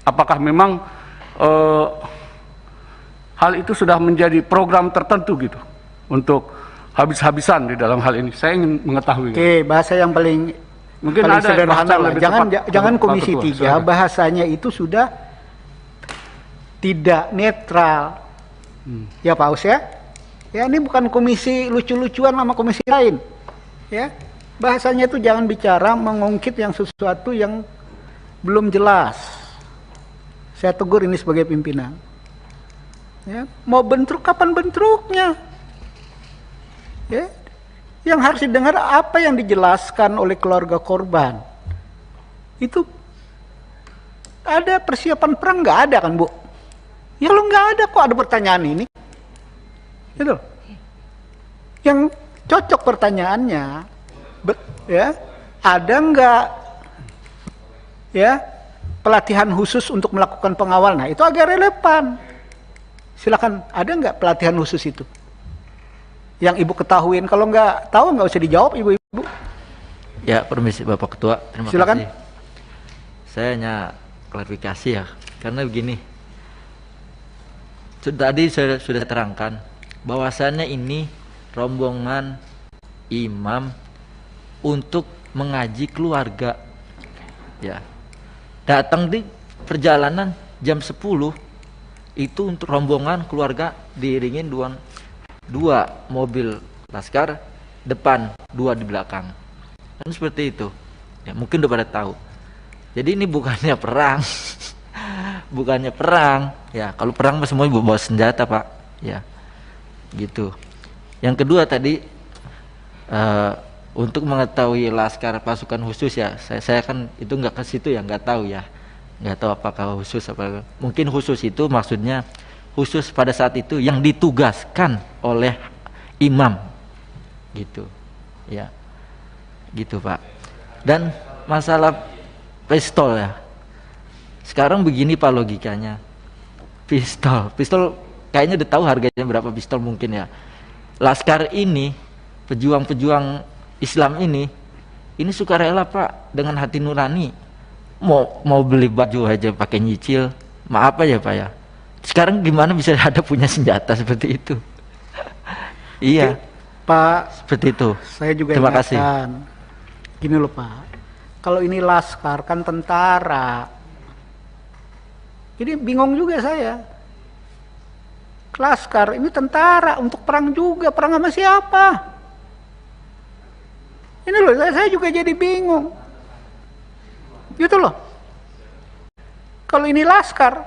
S13: apakah memang hal itu sudah menjadi program tertentu gitu untuk habis-habisan di dalam hal ini? Saya ingin mengetahui.
S3: Oke, bahasa yang paling
S13: Mungkin
S3: paling
S13: ada
S3: sederhana
S13: bahasa
S3: lah.
S13: lebih
S3: Jangan
S13: tepat,
S3: jangan
S13: Pak
S3: Komisi
S13: Ketua,
S3: 3
S13: silakan.
S3: bahasanya itu sudah tidak netral. Ya Pak Aus ya. Ya ini bukan komisi lucu-lucuan sama komisi lain. Ya. Bahasanya itu jangan bicara mengungkit yang sesuatu yang belum jelas. Saya tegur ini sebagai pimpinan. Ya, mau bentrok kapan bentroknya? Ya. Yang harus didengar apa yang dijelaskan oleh keluarga korban. Itu ada persiapan perang nggak ada kan Bu? Ya kalau nggak ada kok ada pertanyaan ini. Gitu. Yang cocok pertanyaannya, ya ada nggak ya pelatihan khusus untuk melakukan pengawal? Nah itu agak relevan. Silakan, ada nggak pelatihan khusus itu? Yang Ibu ketahuin, kalau nggak tahu nggak usah dijawab Ibu-ibu.
S7: Ya, permisi Bapak Ketua, terima
S3: Silakan.
S7: kasih. Saya hanya klarifikasi ya, karena begini. Tadi saya sudah terangkan bahwasannya ini rombongan imam untuk mengaji keluarga. Ya. Datang di perjalanan jam 10 itu untuk rombongan keluarga diiringin dua mobil laskar depan, 2 di belakang. Kan seperti itu. Ya, mungkin udah pada tahu. Jadi ini bukannya perang. Bukannya perang. Ya, kalau perang semua bawa senjata, Pak. Ya. Gitu. Yang kedua tadi untuk mengetahui laskar pasukan khusus ya, saya kan itu nggak ke situ ya, nggak tahu ya. Nggak tahu apakah khusus apa. Mungkin khusus itu maksudnya khusus pada saat itu yang ditugaskan oleh imam. Gitu. Ya. Gitu, Pak. Dan masalah pistol ya. Sekarang begini Pak logikanya. Pistol kayaknya udah tahu harganya berapa pistol mungkin ya. Laskar ini, pejuang-pejuang Islam ini sukarela Pak, dengan hati nurani. Mau beli baju aja pakai nyicil. Maaf ya Pak ya. Sekarang gimana bisa ada punya senjata seperti itu? Iya.
S3: Pak,
S7: seperti itu.
S3: Saya juga
S7: terima kasih.
S3: Gini loh Pak. Kalau ini laskar kan tentara. Jadi bingung juga saya. Laskar ini tentara untuk perang juga, perang sama siapa? Ini loh, saya juga jadi bingung. Gitu loh. Kalau ini laskar,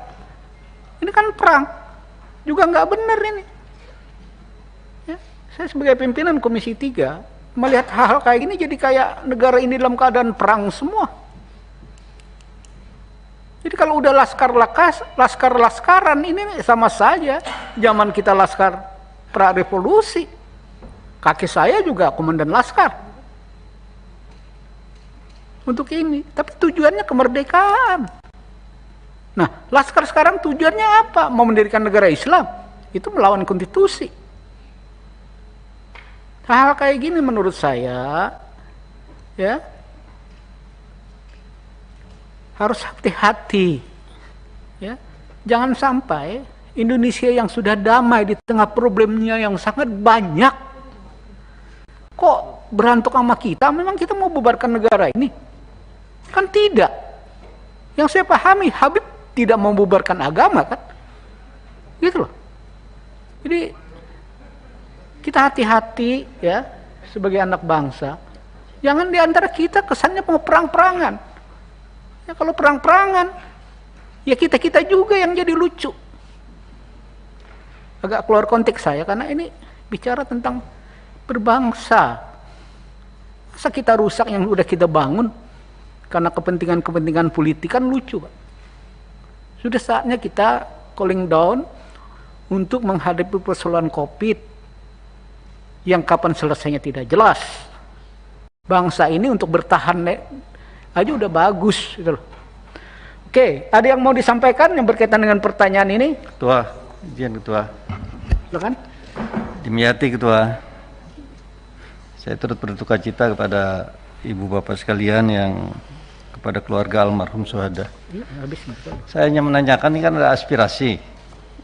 S3: ini kan perang, juga nggak benar ini. Ya, saya sebagai pimpinan Komisi 3 melihat hal-hal kayak gini jadi kayak negara ini dalam keadaan perang semua. Jadi kalau udah laskar-laskaran ini sama saja. Zaman kita laskar pra-revolusi. Kakek saya juga komandan laskar. Untuk ini. Tapi tujuannya kemerdekaan. Nah, laskar sekarang tujuannya apa? Mau mendirikan negara Islam. Itu melawan konstitusi. Hal-hal kayak gini menurut saya, ya, harus hati-hati, ya. Jangan sampai Indonesia yang sudah damai di tengah problemnya yang sangat banyak, kok berantuk sama kita. Memang kita mau bubarkan negara ini? Kan tidak. Yang saya pahami, Habib tidak mau bubarkan agama kan, gitu loh. Jadi kita hati-hati ya sebagai anak bangsa. Jangan diantara kita kesannya mau perang-perangan. Ya kalau perang-perangan, ya kita-kita juga yang jadi lucu. Agak keluar konteks saya, karena ini bicara tentang berbangsa. Masa kita rusak yang udah kita bangun, karena kepentingan-kepentingan politik kan lucu, Pak. Sudah saatnya kita cooling down, untuk menghadapi persoalan COVID, yang kapan selesainya tidak jelas. Bangsa ini untuk bertahan aja udah bagus gitu loh. Oke, ada yang mau disampaikan yang berkaitan dengan pertanyaan ini?
S6: Ketua, izin Ketua.
S3: Silakan.
S6: Dimyati Ketua. Saya turut berduka cita kepada Ibu Bapak sekalian yang kepada keluarga almarhum syuhada. Saya hanya menanyakan, ini kan ada aspirasi.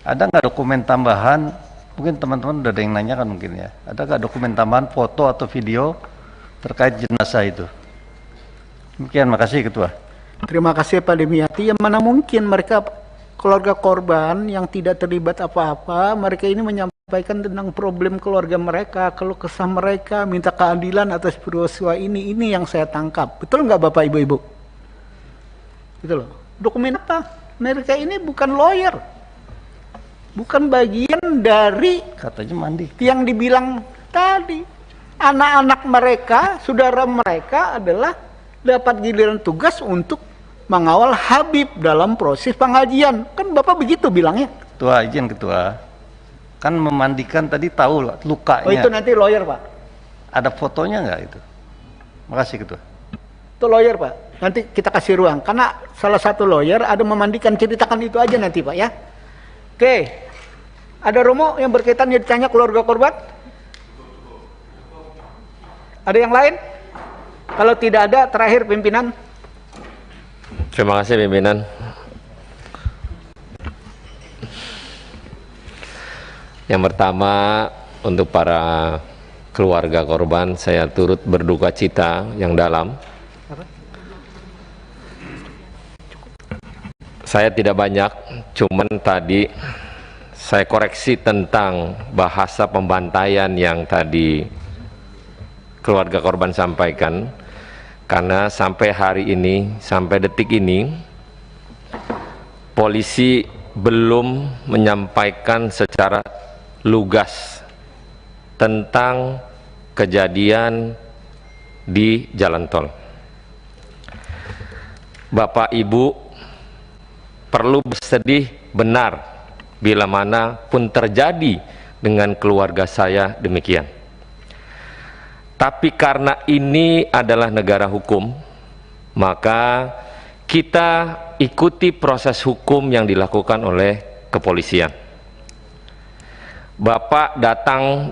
S6: Ada nggak dokumen tambahan? Mungkin teman-teman udah ada yang nanyakan mungkin ya. Ada nggak dokumen tambahan foto atau video terkait jenazah itu? Demikian, makasih Ketua.
S3: Terima kasih Pak Demiati. Yang mana mungkin mereka keluarga korban yang tidak terlibat apa-apa, mereka ini menyampaikan tentang problem keluarga mereka, keluh kesah mereka, minta keadilan atas peristiwa ini yang saya tangkap. Betul nggak Bapak Ibu-Ibu? Gitu loh. Dokumen apa? Mereka ini bukan lawyer, bukan bagian dari
S6: katanya mandi
S3: yang dibilang tadi. Anak-anak mereka, saudara mereka adalah dapat giliran tugas untuk mengawal Habib dalam proses pengajian. Kan Bapak begitu bilangnya.
S6: Ketua, izin Ketua. Kan memandikan tadi tahu lukanya.
S3: Oh itu nanti lawyer Pak.
S6: Ada fotonya nggak itu? Makasih Ketua.
S3: Itu lawyer Pak. Nanti kita kasih ruang. Karena salah satu lawyer ada memandikan, ceritakan itu aja nanti Pak ya. Oke. Ada Romo yang berkaitan yang ditanya keluarga korban? Ada yang lain? Kalau tidak ada, terakhir pimpinan.
S14: Terima kasih pimpinan. Yang pertama, untuk para keluarga korban, saya turut berduka cita yang dalam. Saya tidak banyak, cuman tadi saya koreksi tentang bahasa pembantaian yang tadi keluarga korban sampaikan. Karena sampai hari ini, sampai detik ini, polisi belum menyampaikan secara lugas tentang kejadian di jalan tol. Bapak Ibu perlu bersedih benar bila mana pun terjadi dengan keluarga saya demikian. Tapi karena ini adalah negara hukum, maka kita ikuti proses hukum yang dilakukan oleh kepolisian. Bapak datang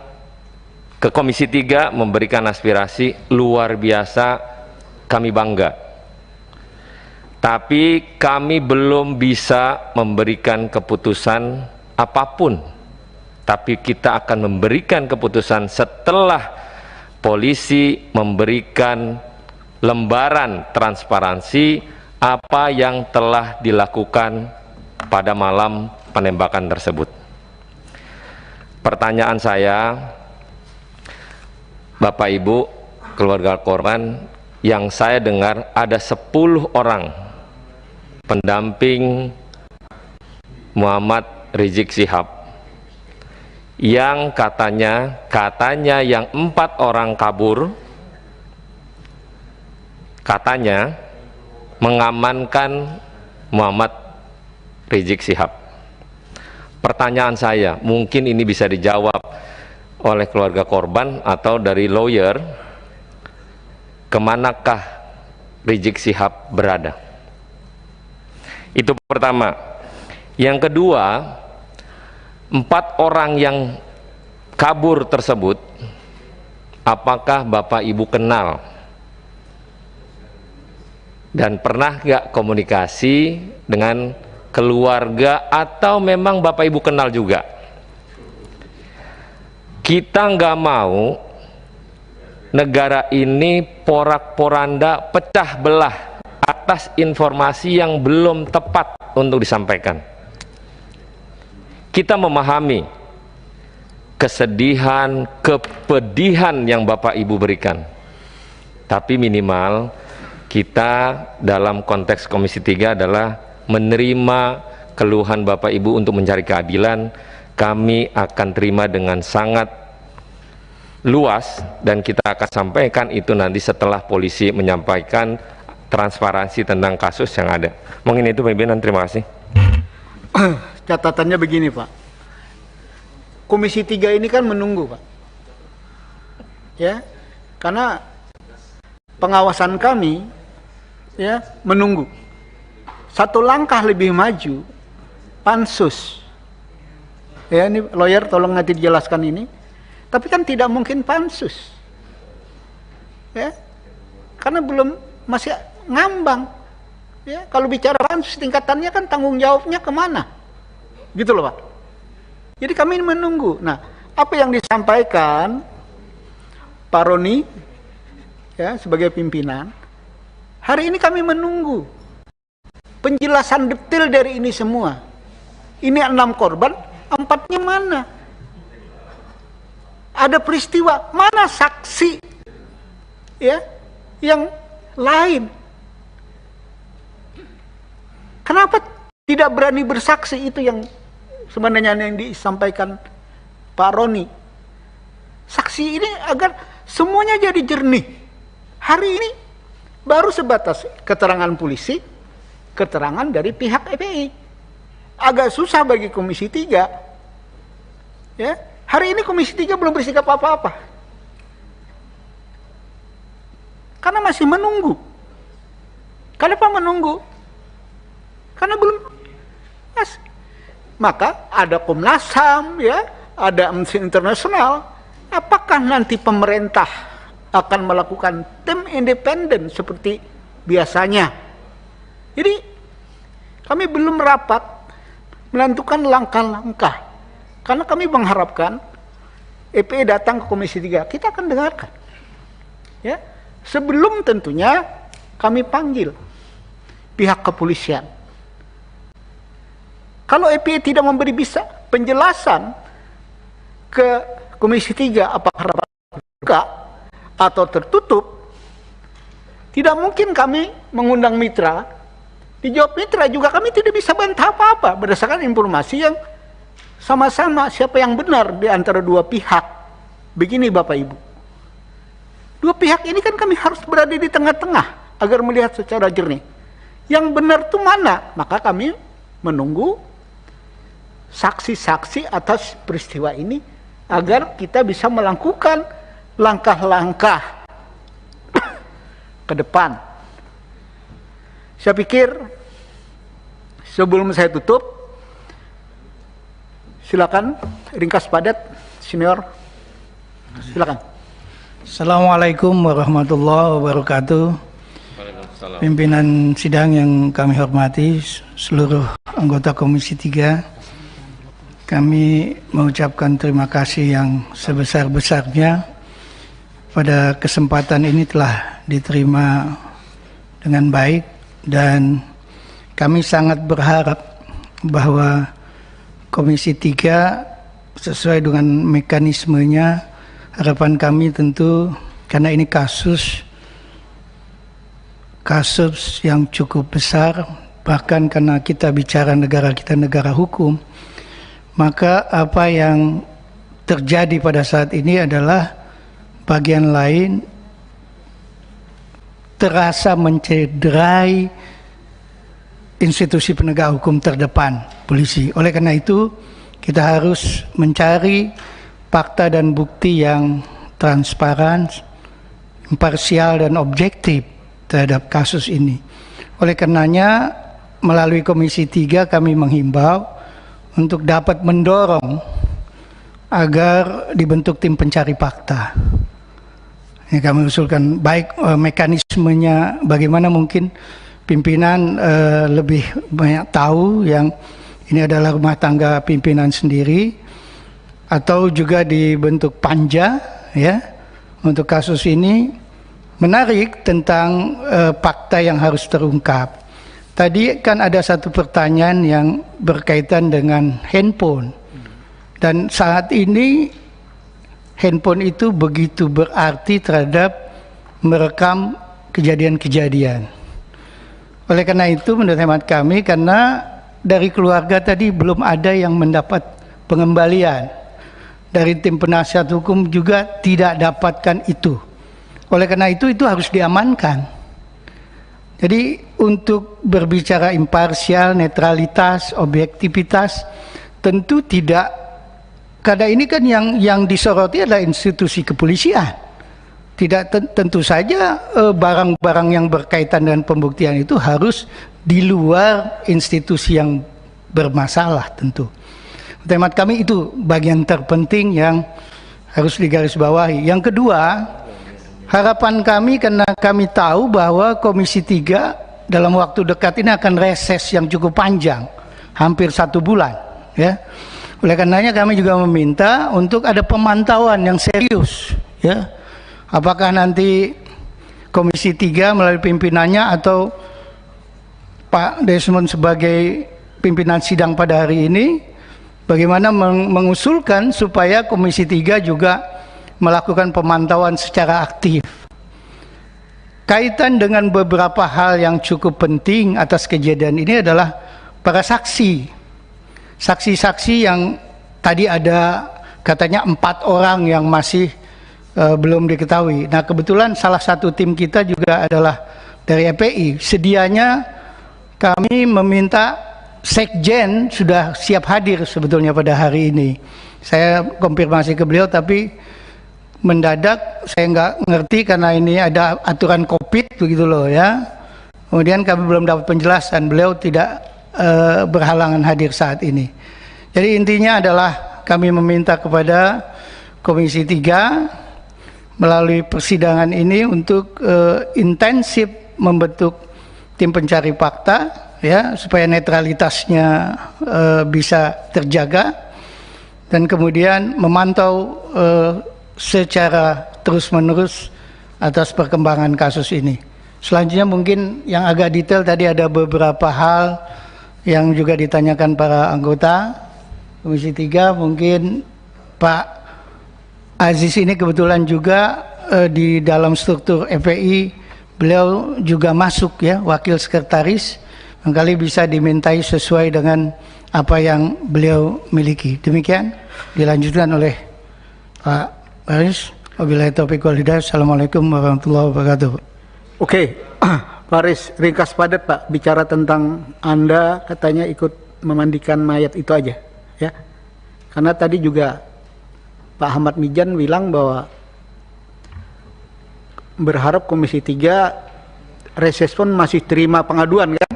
S14: ke Komisi 3 memberikan aspirasi luar biasa, kami bangga. Tapi kami belum bisa memberikan keputusan apapun. Tapi kita akan memberikan keputusan setelah polisi memberikan lembaran transparansi apa yang telah dilakukan pada malam penembakan tersebut. Pertanyaan saya, Bapak Ibu, keluarga korban, yang saya dengar ada 10 orang pendamping Muhammad Rizik Syihab yang katanya yang 4 orang kabur, katanya mengamankan Muhammad Rizik Syihab. Pertanyaan saya, mungkin ini bisa dijawab oleh keluarga korban atau dari lawyer, kemanakah Rizik Syihab berada? Itu pertama. Yang kedua, 4 orang yang kabur tersebut, apakah Bapak Ibu kenal? Dan pernah gak komunikasi dengan keluarga atau memang Bapak Ibu kenal juga? Kita nggak mau negara ini porak-poranda pecah belah atas informasi yang belum tepat untuk disampaikan. Kita memahami kesedihan, kepedihan yang Bapak Ibu berikan. Tapi minimal kita dalam konteks Komisi 3 adalah menerima keluhan Bapak Ibu untuk mencari keadilan. Kami akan terima dengan sangat luas dan kita akan sampaikan itu nanti setelah polisi menyampaikan transparansi tentang kasus yang ada. Mungkin itu pimpinan, terima kasih.
S3: Catatannya begini Pak, Komisi 3 ini kan menunggu Pak, ya, karena pengawasan kami ya menunggu. Satu langkah lebih maju, pansus, ya ini lawyer tolong nanti dijelaskan ini, tapi kan tidak mungkin pansus, ya, karena belum, masih ngambang, ya, kalau bicara pansus tingkatannya kan tanggung jawabnya kemana? Gitu loh Pak. Jadi kami menunggu. Nah, apa yang disampaikan Pak Roni ya sebagai pimpinan Hari ini kami menunggu penjelasan detail dari ini semua. Ini 6 korban, 4-nya mana? Ada peristiwa, mana saksi ya yang lain? Kenapa tidak berani bersaksi? Itu yang sebenarnya yang disampaikan Pak Roni. Saksi ini agar semuanya jadi jernih. Hari ini baru sebatas keterangan polisi, keterangan dari pihak FPI. Agak susah bagi Komisi 3. Ya, hari ini Komisi 3 belum bersikap apa-apa. Karena masih menunggu. Kenapa menunggu? Karena belum. Maka ada Komnas HAM, ya, ada Amnesty International. Apakah nanti pemerintah akan melakukan tim independen seperti biasanya? Jadi kami belum rapat menentukan langkah-langkah, karena kami mengharapkan FPI datang ke Komisi 3, kita akan dengarkan. Ya, sebelum tentunya kami panggil pihak kepolisian. Kalau FPI tidak memberi bisa penjelasan ke Komisi 3 apakah rapat terbuka atau tertutup, tidak mungkin kami mengundang mitra. Dijawab mitra juga kami tidak bisa bantah apa-apa berdasarkan informasi yang sama-sama siapa yang benar di antara dua pihak. Begini Bapak Ibu, dua pihak ini kan kami harus berada di tengah-tengah agar melihat secara jernih yang benar itu mana. Maka kami menunggu saksi-saksi atas peristiwa ini agar kita bisa melakukan langkah-langkah ke depan. Saya pikir sebelum saya tutup, silakan ringkas padat, senior. Silakan.
S15: Assalamualaikum warahmatullahi wabarakatuh. Pimpinan sidang yang kami hormati, seluruh anggota Komisi 3. Kami mengucapkan terima kasih yang sebesar-besarnya pada kesempatan ini telah diterima dengan baik, dan kami sangat berharap bahwa Komisi 3 sesuai dengan mekanismenya. Harapan kami tentu karena ini kasus yang cukup besar, bahkan karena kita bicara negara kita negara hukum, maka apa yang terjadi pada saat ini adalah bagian lain terasa mencederai institusi penegak hukum terdepan, polisi. Oleh karena itu, kita harus mencari fakta dan bukti yang transparan, imparsial dan objektif terhadap kasus ini. Oleh karenanya, melalui Komisi 3 kami menghimbau untuk dapat mendorong agar dibentuk tim pencari fakta. Ini kami usulkan, baik mekanismenya bagaimana, mungkin pimpinan lebih banyak tahu, yang ini adalah rumah tangga pimpinan sendiri, atau juga dibentuk panja ya untuk kasus ini. Menarik tentang fakta yang harus terungkap. Tadi kan ada satu pertanyaan yang berkaitan dengan handphone, dan saat ini handphone itu begitu berarti terhadap merekam kejadian-kejadian. Oleh karena itu, menurut hemat kami, karena dari keluarga tadi belum ada yang mendapat pengembalian, dari tim penasihat hukum juga tidak dapatkan itu. Oleh karena itu harus diamankan. Jadi untuk berbicara imparsial, netralitas, objektivitas, tentu tidak, karena ini kan yang disoroti adalah institusi kepolisian. Tidak tentu saja barang-barang yang berkaitan dengan pembuktian itu harus di luar institusi yang bermasalah tentu. Temat kami itu bagian terpenting yang harus digarisbawahi. Yang kedua, harapan kami, karena kami tahu bahwa Komisi 3 dalam waktu dekat ini akan reses yang cukup panjang, hampir 1 bulan ya. Oleh karenanya kami juga meminta untuk ada pemantauan yang serius ya. Apakah nanti Komisi 3 melalui pimpinannya atau Pak Desmond sebagai pimpinan sidang pada hari ini, bagaimana mengusulkan supaya Komisi 3 juga melakukan pemantauan secara aktif. Kaitan dengan beberapa hal yang cukup penting atas kejadian ini adalah para saksi. Saksi-saksi yang tadi ada katanya 4 orang yang masih belum diketahui. Nah, kebetulan salah satu tim kita juga adalah dari EPI. Sedianya kami meminta Sekjen sudah siap hadir sebetulnya pada hari ini. Saya konfirmasi ke beliau, tapi mendadak saya nggak ngerti karena ini ada aturan COVID begitu loh ya. Kemudian kami belum dapat penjelasan, beliau tidak berhalangan hadir saat ini. Jadi intinya adalah kami meminta kepada Komisi 3 melalui persidangan ini untuk intensif membentuk tim pencari fakta ya, supaya netralitasnya bisa terjaga, dan kemudian memantau secara terus-menerus atas perkembangan kasus ini. Selanjutnya mungkin yang agak detail, tadi ada beberapa hal yang juga ditanyakan para anggota Komisi 3. Mungkin Pak Aziz ini kebetulan juga di dalam struktur FPI, beliau juga masuk ya, wakil sekretaris, barangkali bisa dimintai sesuai dengan apa yang beliau miliki. Demikian dilanjutkan oleh Pak Baris. Wabillahi taufiq wal hidayah. Assalamualaikum warahmatullahi wabarakatuh.
S3: Oke, Pak Aris, ringkas padat Pak, bicara tentang Anda katanya ikut memandikan mayat itu aja, ya. Karena tadi juga Pak Ahmad Mijan bilang bahwa berharap Komisi 3 Resespon masih terima pengaduan kan?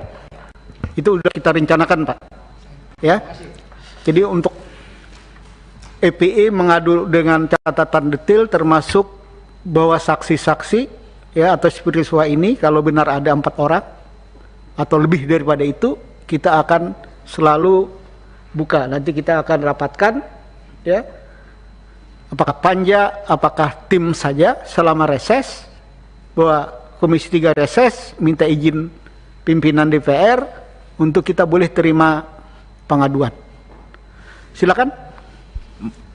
S3: Itu udah kita rencanakan Pak, ya. Jadi untuk EPI mengadu dengan catatan detail termasuk bahwa saksi-saksi ya atas peristiwa ini, kalau benar ada 4 orang atau lebih daripada itu, kita akan selalu buka. Nanti kita akan rapatkan ya, apakah panja, apakah tim saja selama reses, bahwa Komisi 3 reses minta izin pimpinan DPR untuk kita boleh terima pengaduan. Silakan.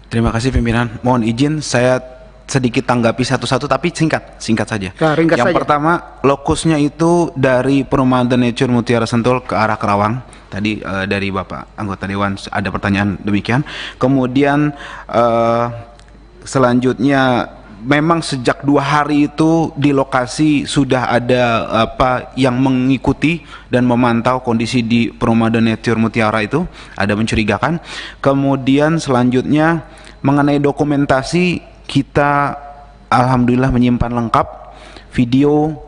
S16: Terima kasih pimpinan. Mohon izin saya sedikit tanggapi satu-satu, tapi singkat saja.
S3: Ya,
S16: yang
S3: saja.
S16: pertama, lokusnya itu dari Perumahan The Nature Mutiara Sentul ke arah Kerawang. Tadi dari Bapak anggota Dewan ada pertanyaan demikian. Kemudian selanjutnya, memang sejak 2 hari itu di lokasi sudah ada yang mengikuti dan memantau kondisi di Perumahan The Nature Mutiara itu, ada mencurigakan. Kemudian selanjutnya mengenai dokumentasi, kita alhamdulillah menyimpan lengkap video,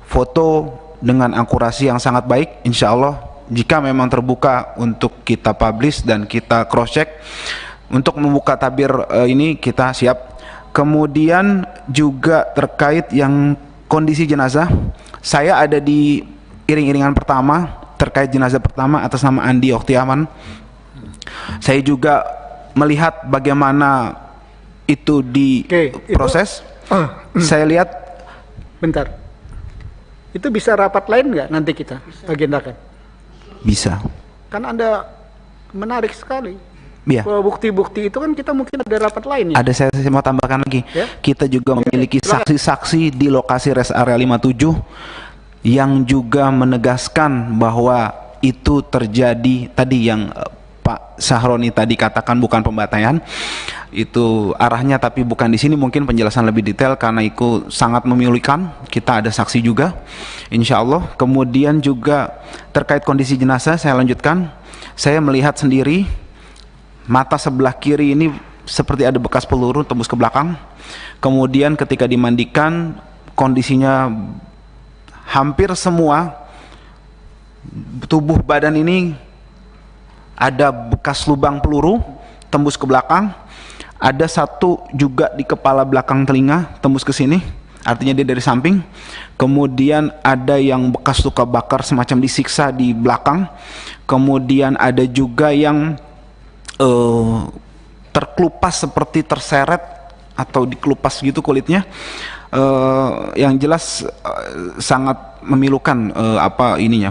S16: foto dengan akurasi yang sangat baik. Insya Allah jika memang terbuka untuk kita publish dan kita cross check, untuk membuka tabir ini kita siap. Kemudian juga terkait yang kondisi jenazah, saya ada di iring-iringan pertama terkait jenazah pertama atas nama Andi Oktiaman. Saya juga melihat bagaimana itu diproses. Saya lihat.
S3: Bentar. Itu bisa rapat lain nggak nanti kita agendakan?
S16: Bisa.
S3: Kan Anda menarik sekali.
S16: Iya.
S3: Bahwa bukti-bukti itu kan kita mungkin ada rapat lain ya.
S16: Ada, saya mau tambahkan lagi.
S3: Ya?
S16: Kita juga memiliki saksi-saksi di lokasi rest area 57 yang juga menegaskan bahwa itu terjadi tadi yang Pak Sahroni tadi katakan bukan pembantaian, itu arahnya tapi bukan di sini. Mungkin penjelasan lebih detail karena itu sangat memilukan. Kita ada saksi juga, insya Allah. Kemudian juga terkait kondisi jenazah, saya lanjutkan. Saya melihat sendiri mata sebelah kiri ini seperti ada bekas peluru tembus ke belakang. Kemudian ketika dimandikan kondisinya hampir semua tubuh badan ini ada bekas lubang peluru tembus ke belakang. Ada satu juga di kepala belakang telinga tembus ke sini, artinya dia dari samping. Kemudian ada yang bekas luka bakar semacam disiksa di belakang. Kemudian ada juga yang terkelupas seperti terseret atau dikelupas gitu kulitnya. Yang jelas sangat memilukan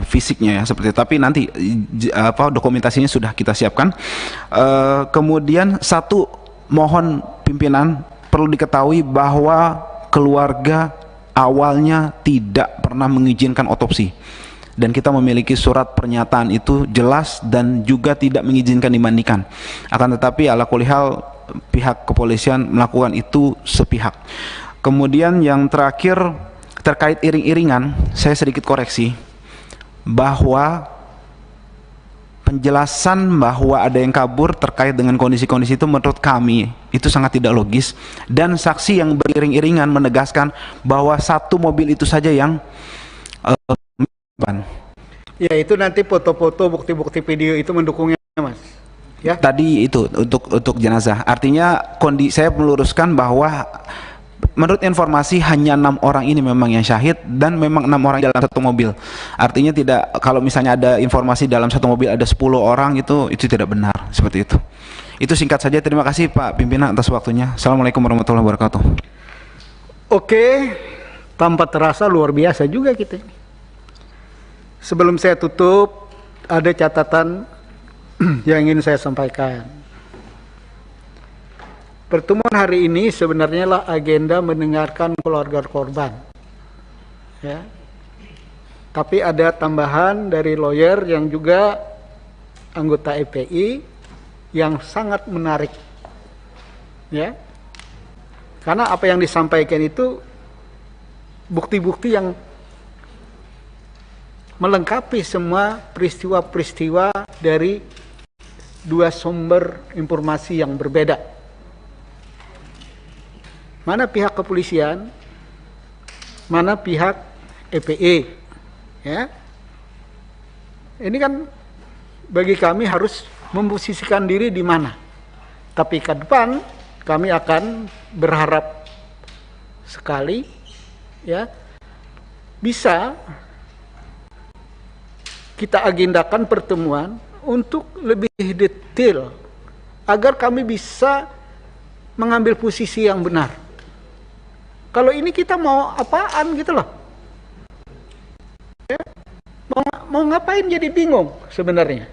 S16: fisiknya ya seperti itu. Tapi nanti dokumentasinya sudah kita siapkan. Kemudian satu, mohon pimpinan perlu diketahui bahwa keluarga awalnya tidak pernah mengizinkan otopsi. Dan kita memiliki surat pernyataan itu jelas dan juga tidak mengizinkan dimandikan. Akan tetapi ala kulli hal pihak kepolisian melakukan itu sepihak. Kemudian yang terakhir terkait iring-iringan, saya sedikit koreksi bahwa penjelasan bahwa ada yang kabur terkait dengan kondisi-kondisi itu menurut kami itu sangat tidak logis, dan saksi yang beriring-iringan menegaskan bahwa satu mobil itu saja yang
S3: ya itu nanti foto-foto bukti-bukti video itu mendukungnya Mas ya.
S16: Tadi itu untuk jenazah, artinya saya meluruskan bahwa menurut informasi hanya 6 orang ini memang yang syahid, dan memang 6 orang dalam satu mobil. Artinya tidak, kalau misalnya ada informasi dalam satu mobil ada 10 orang itu tidak benar seperti itu. Itu singkat saja. Terima kasih Pak Pimpinan atas waktunya. Assalamualaikum warahmatullahi wabarakatuh.
S3: Oke, tanpa terasa luar biasa juga kita. Sebelum saya tutup, ada catatan yang ingin saya sampaikan. Pertemuan hari ini sebenarnya lah agenda mendengarkan keluarga korban. Ya. Tapi ada tambahan dari lawyer yang juga anggota EPI yang sangat menarik. Ya. Karena apa yang disampaikan itu bukti-bukti yang melengkapi semua peristiwa-peristiwa dari dua sumber informasi yang berbeda. Mana pihak kepolisian, mana pihak EPE, ya. Ini kan bagi kami harus memposisikan diri di mana. Tapi ke depan kami akan berharap sekali, ya, bisa kita agendakan pertemuan untuk lebih detail agar kami bisa mengambil posisi yang benar. Kalau ini kita mau apaan gitu loh, ya, mau ngapain jadi bingung sebenarnya.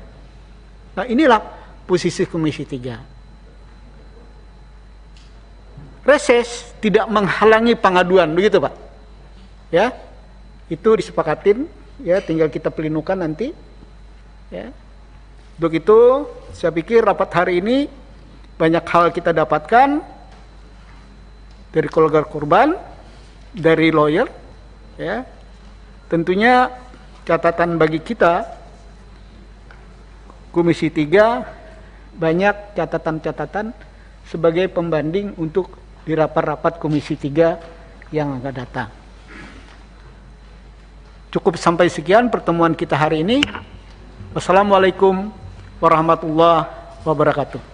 S3: Nah inilah posisi Komisi 3. Reses tidak menghalangi pengaduan, begitu Pak? Ya, itu disepakatin. Ya, tinggal kita pelinukan nanti. Ya. Untuk itu, saya pikir rapat hari ini banyak hal kita dapatkan dari keluarga korban, dari lawyer. Ya. Tentunya catatan bagi kita, Komisi 3, banyak catatan-catatan sebagai pembanding untuk di rapat-rapat Komisi 3 yang akan datang. Cukup sampai sekian pertemuan kita hari ini. Wassalamualaikum warahmatullahi wabarakatuh.